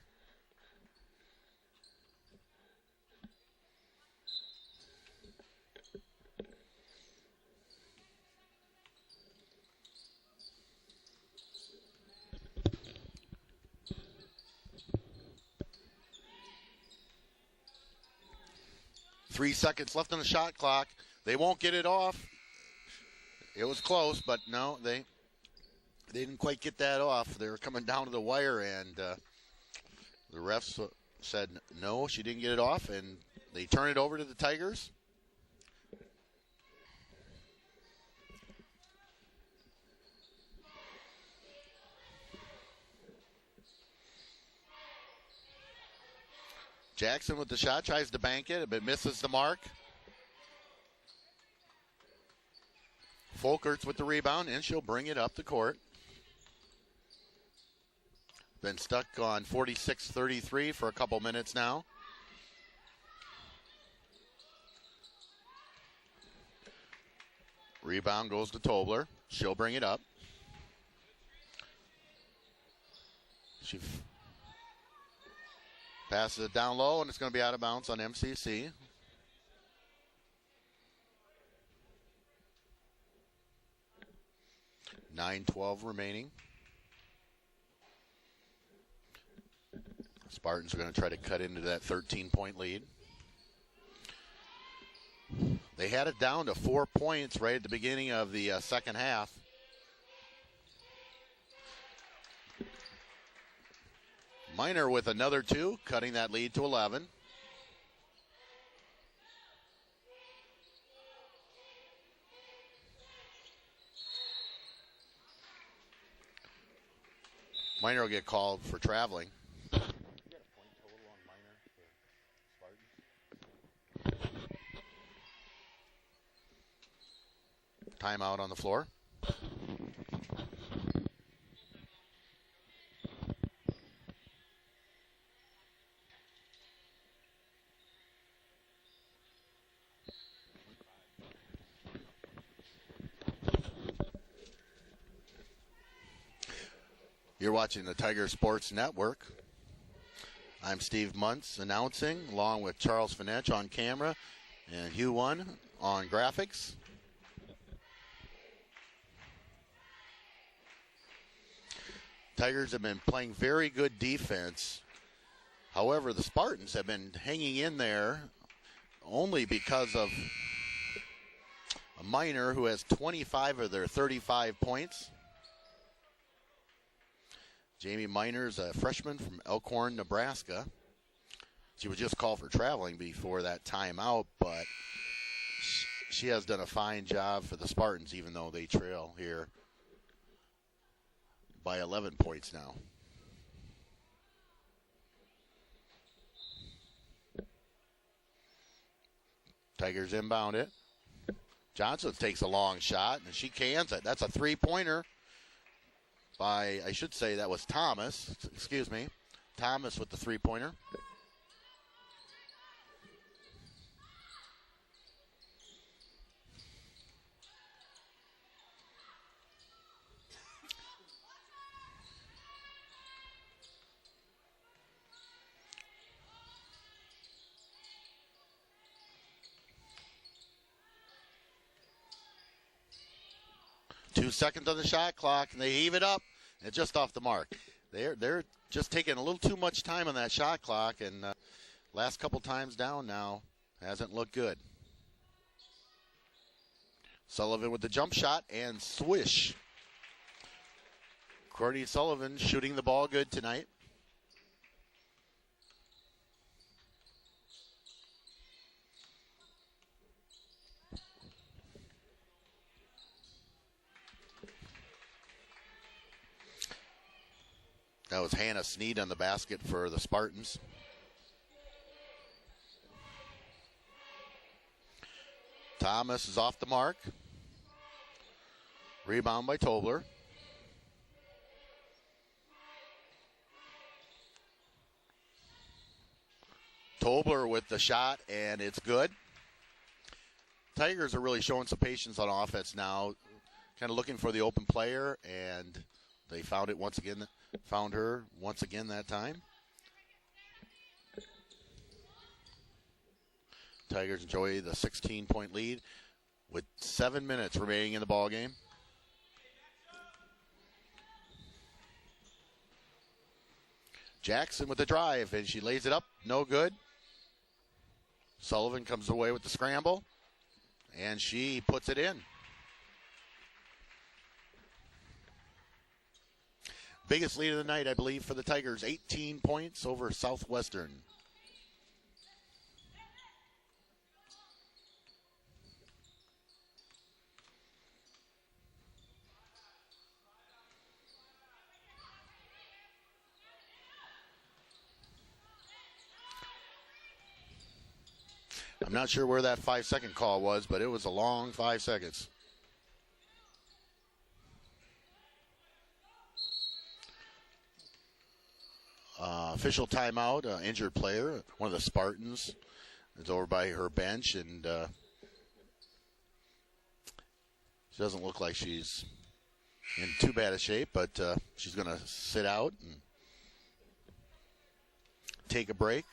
Three seconds left on the shot clock. They won't get it off. It was close, but no, they didn't quite get that off. They were coming down to the wire, and the refs said no, she didn't get it off, and they turn it over to the Tigers. Jackson with the shot, tries to bank it, but misses the mark. Folkerts with the rebound, and she'll bring it up the court. Been stuck on 46-33 for a couple minutes now. Rebound goes to Tobler. She'll bring it up. She passes it down low, and it's going to be out of bounds on MCC. .9:12 remaining. Spartans are going to try to cut into that 13-point lead. They had it down to 4 points right at the beginning of the second half. Minor with another two, cutting that lead to 11. Minor will get called for traveling. You got a point total on Minor for Spartans. Timeout on the floor. You're watching the Tiger Sports Network. I'm Steve Muntz announcing, along with Charles Finetch on camera and Hugh One on graphics. Tigers have been playing very good defense. However, the Spartans have been hanging in there only because of a Minor who has 25 of their 35 points. Jamie Minor is a freshman from Elkhorn, Nebraska. She was just called for traveling before that timeout, but she has done a fine job for the Spartans, even though they trail here by 11 points now. Tigers inbound it. Johnson takes a long shot, and she cans it. That's a three-pointer by, I should say that was Thomas. Excuse me. Thomas with the three-pointer. Two seconds on the shot clock, and they heave it up, and just off the mark. They're just taking a little too much time on that shot clock, and last couple times down now hasn't looked good. Sullivan with the jump shot, and swish. Courtney Sullivan shooting the ball good tonight. That was Hannah Sneed on the basket for the Spartans. Thomas is off the mark. Rebound by Tobler. Tobler with the shot, and it's good. Tigers are really showing some patience on offense now. kind of looking for the open player, and they found it once again. Found her once again that time. Tigers enjoy the 16-point lead with 7 minutes remaining in the ball game. Jackson with the drive, and she lays it up. No good. Sullivan comes away with the scramble, and she puts it in. Biggest lead of the night, I believe, for the Tigers, 18 points over Southwestern. I'm not sure where that 5-second call was, but it was a long 5 seconds. Official timeout, injured player, one of the Spartans, is over by her bench, and she doesn't look like she's in too bad a shape, but she's going to sit out and take a break.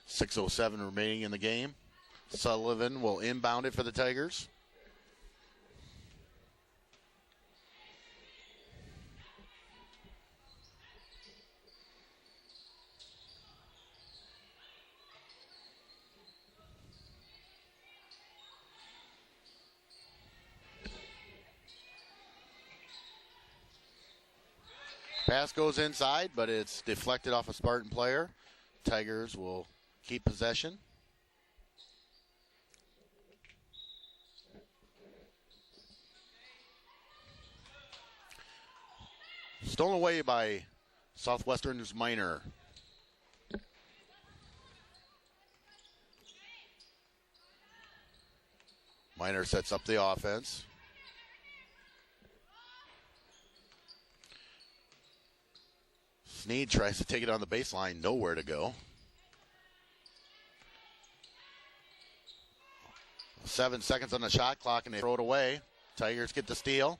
.6:07 remaining in the game. Sullivan will inbound it for the Tigers. Pass goes inside, but it's deflected off a Spartan player. Tigers will keep possession. Stolen away by Southwestern's Minor. Minor sets up the offense. Sneed tries to take it on the baseline, nowhere to go. 7 seconds on the shot clock, and they throw it away. Tigers get the steal.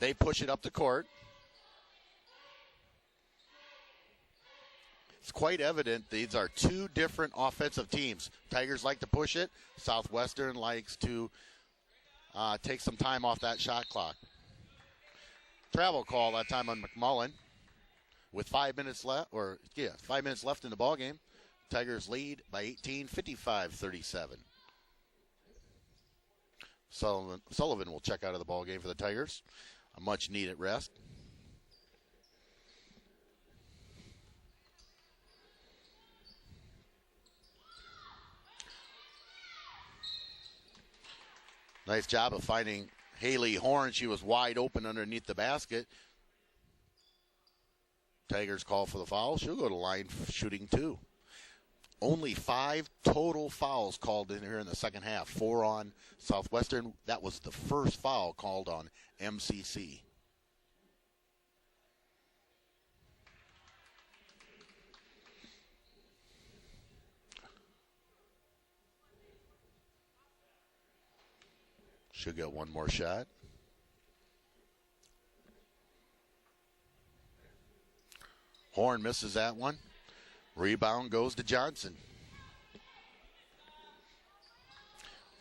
They push it up the court. It's quite evident these are two different offensive teams. Tigers like to push it. Southwestern likes to take some time off that shot clock. Travel call that time on McMullen. With 5 minutes left, 5 minutes left in the ball game. Tigers lead by 18, 55-37. Sullivan will check out of the ball game for the Tigers. A much needed rest. Nice job of finding Haley Horn. She was wide open underneath the basket. Tigers call for the foul. She'll go to line shooting 2. Only 5 total fouls called in here in the second half. 4 on Southwestern. That was the first foul called on MCC. She'll get one more shot. Horn misses that one. Rebound goes to Johnson.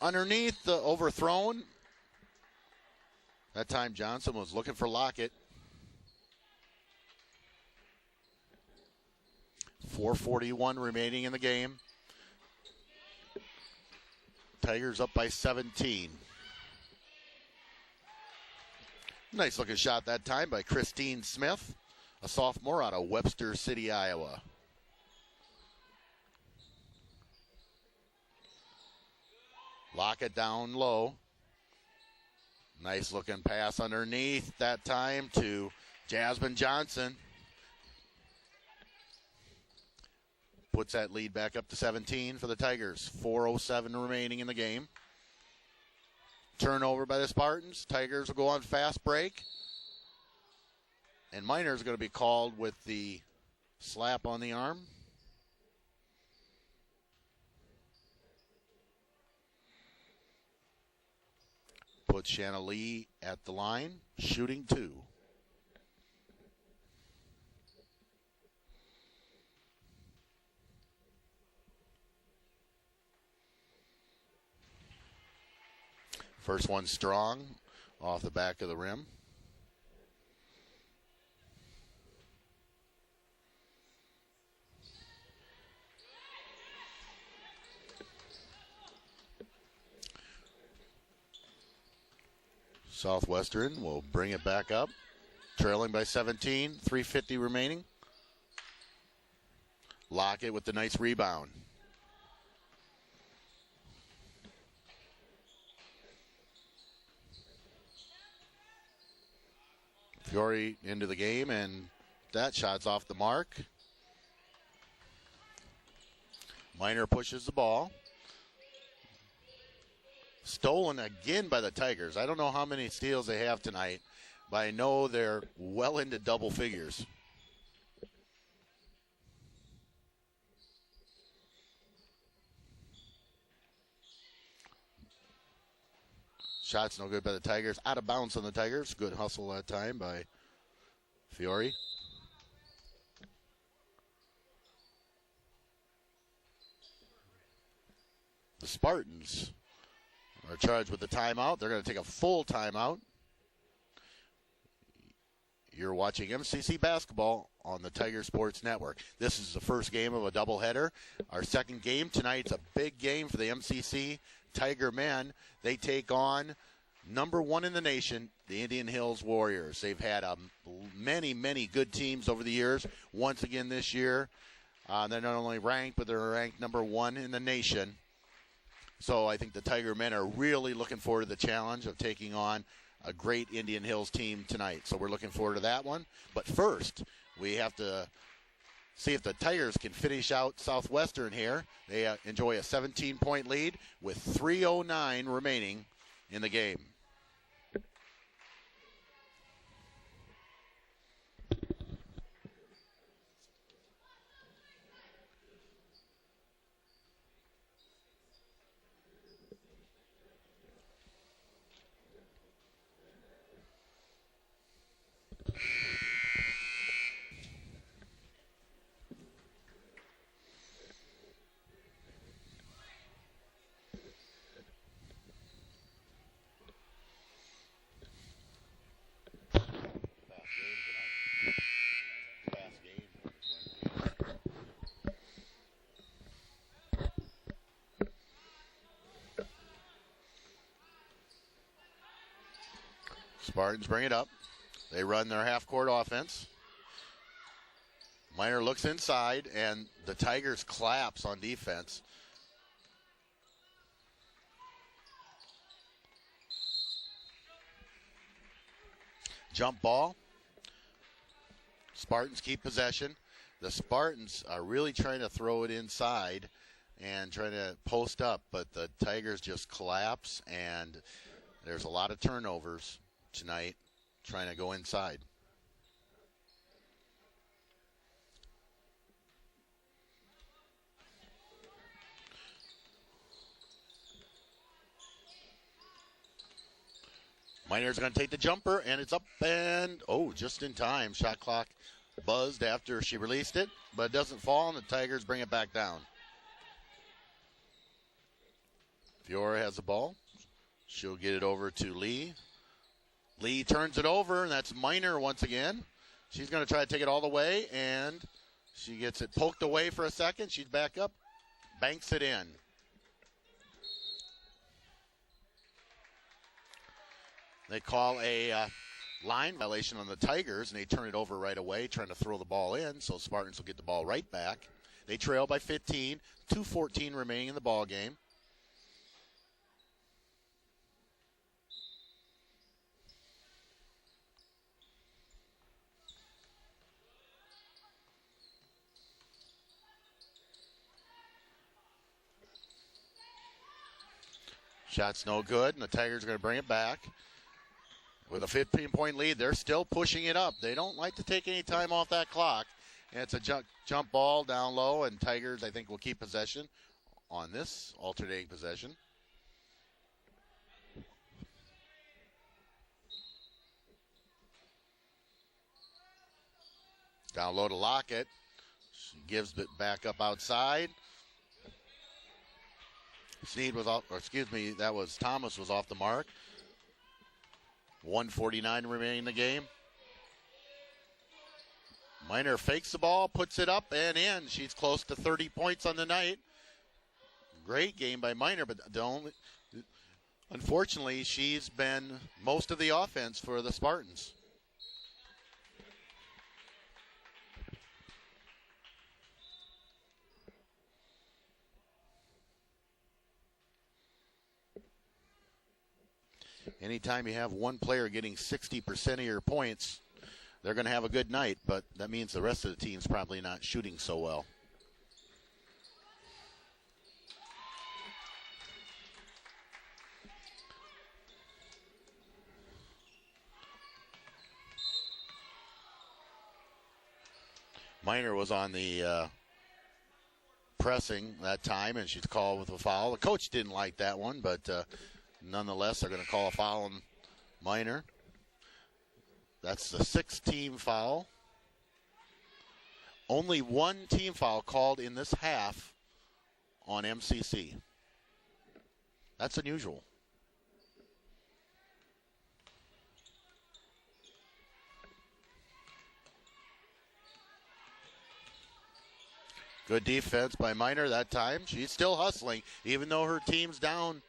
Underneath, the overthrown. That time Johnson was looking for Lockett. 4:41 remaining in the game. Tigers up by 17. Nice looking shot that time by Christine Smith, a sophomore out of Webster City, Iowa. Lockett down low. Nice looking pass underneath that time to Jasmine Johnson. Puts that lead back up to 17 for the Tigers. 4:07 remaining in the game. Turnover by the Spartans. Tigers will go on fast break. And Minor's going to be called with the slap on the arm. puts Shanna Lee at the line, shooting 2. First one strong off the back of the rim. Southwestern will bring it back up, trailing by 17, 3:50 remaining. Lockett with the nice rebound. Fiore into the game, and that shot's off the mark. Miner pushes the ball. Stolen again by the Tigers. I don't know how many steals they have tonight, but I know they're well into double figures. Shots no good by the Tigers. Out of bounds on the Tigers. Good hustle that time by Fiore. The Spartans are charged with the timeout. They're going to take a full timeout. You're watching MCC basketball on the Tiger Sports Network. This is the first game of a doubleheader. Our second game tonight's a big game for the MCC Tiger men. They take on number 1 in the nation, the Indian Hills Warriors. They've had many, many good teams over the years. Once again this year, they're not only ranked, but they're ranked number 1 in the nation. So I think the Tiger men are really looking forward to the challenge of taking on a great Indian Hills team tonight. So we're looking forward to that one. But first, we have to see if the Tigers can finish out Southwestern here. They enjoy a 17-point lead with 3:09 remaining in the game. Spartans bring it up. They run their half-court offense. Miner looks inside, and the Tigers collapse on defense. Jump ball. Spartans keep possession. The Spartans are really trying to throw it inside and trying to post up, but the Tigers just collapse, and there's a lot of turnovers tonight trying to go inside. Miner's going to take the jumper, and it's up and, just in time. Shot clock buzzed after she released it, but it doesn't fall, and the Tigers bring it back down. Fiore has the ball. She'll get it over to Lee. Lee turns it over, and that's Miner once again. She's going to try to take it all the way, and she gets it poked away for a second. She's back up, banks it in. They call a line violation on the Tigers, and they turn it over right away, trying to throw the ball in, so Spartans will get the ball right back. They trail by 15, 2:14 remaining in the ball game. Shot's no good, and the Tigers are going to bring it back. With a 15-point lead, they're still pushing it up. They don't like to take any time off that clock. And it's a jump ball down low, and Tigers, I think, will keep possession on this alternating possession. Down low to Lockett. She gives it back up outside. Sneed was off, or excuse me, that was Thomas was off the mark. 1:49 remaining in the game. Miner fakes the ball, puts it up and in. She's close to 30 points on the night. Great game by Miner, but unfortunately, she's been most of the offense for the Spartans. Anytime you have one player getting 60% of your points, they're going to have a good night, but that means the rest of the team's probably not shooting so well. Miner was on the pressing that time, and she's called with a foul. The coach didn't like that one, but nonetheless, they're going to call a foul on Miner. That's the 6th team foul. Only one team foul called in this half on MCC. That's unusual. Good defense by Miner that time. She's still hustling, even though her team's down.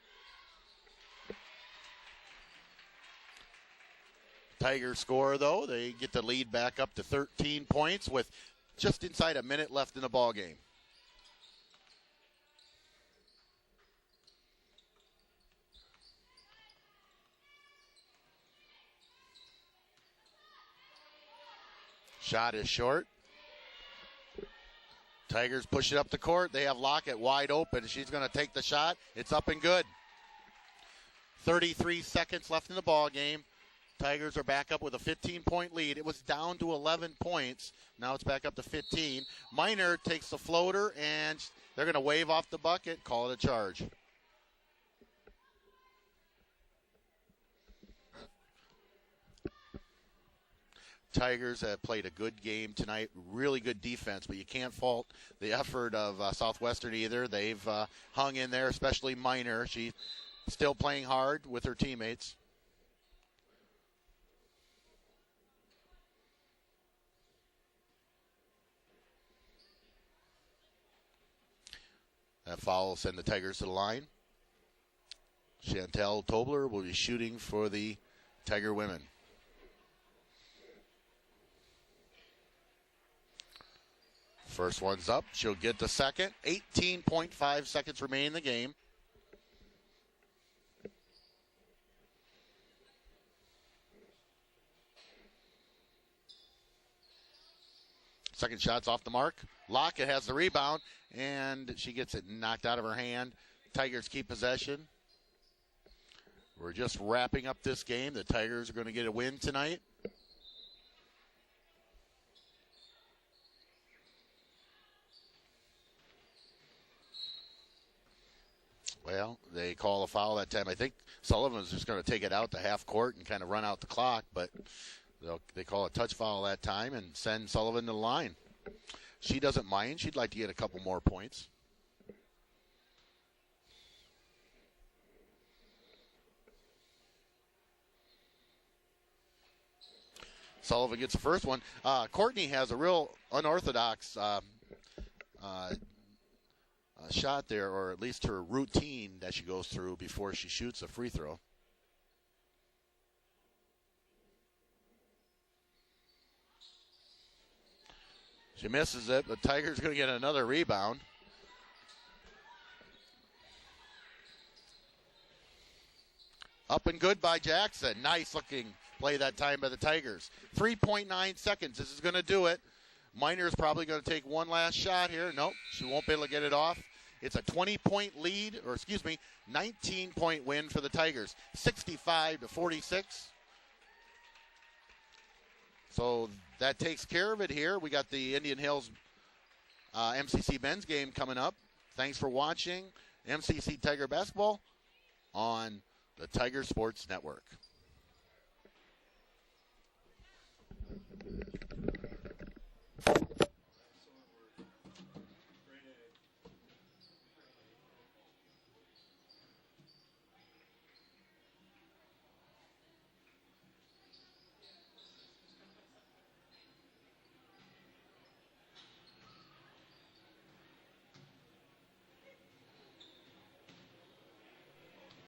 Tigers score, though. They get the lead back up to 13 points with just inside a minute left in the ball game. Shot is short. Tigers push it up the court. They have Lockett wide open. She's going to take the shot. It's up and good. 33 seconds left in the ball game. Tigers are back up with a 15-point lead. It was down to 11 points. Now it's back up to 15. Miner takes the floater, and they're going to wave off the bucket, call it a charge. Tigers have played a good game tonight. Really good defense, but you can't fault the effort of Southwestern either. They've hung in there, especially Miner. She's still playing hard with her teammates. That foul will send the Tigers to the line. Chantel Tobler will be shooting for the Tiger women. First one's up. She'll get the second. 18.5 seconds remain in the game. Second shot's off the mark. Lockett has the rebound, and she gets it knocked out of her hand. Tigers keep possession. We're just wrapping up this game. The Tigers are going to get a win tonight. Well, they call a foul that time. I think Sullivan's just going to take it out to half court and kind of run out the clock, but they call a touch foul that time and send Sullivan to the line. She doesn't mind. She'd like to get a couple more points. Sullivan gets the first one. Courtney has a real unorthodox shot there, or at least her routine that she goes through before she shoots a free throw. She misses it. The Tigers going to get another rebound. Up and good by Jackson. Nice looking play that time by the Tigers. 3.9 seconds. This is going to do it. Miner's probably going to take one last shot here. Nope, she won't be able to get it off. It's a 20-point lead, or excuse me, 19-point win for the Tigers. 65-46. So that takes care of it here. We got the Indian Hills MCC men's game coming up. Thanks for watching MCC Tiger Basketball on the Tiger Sports Network.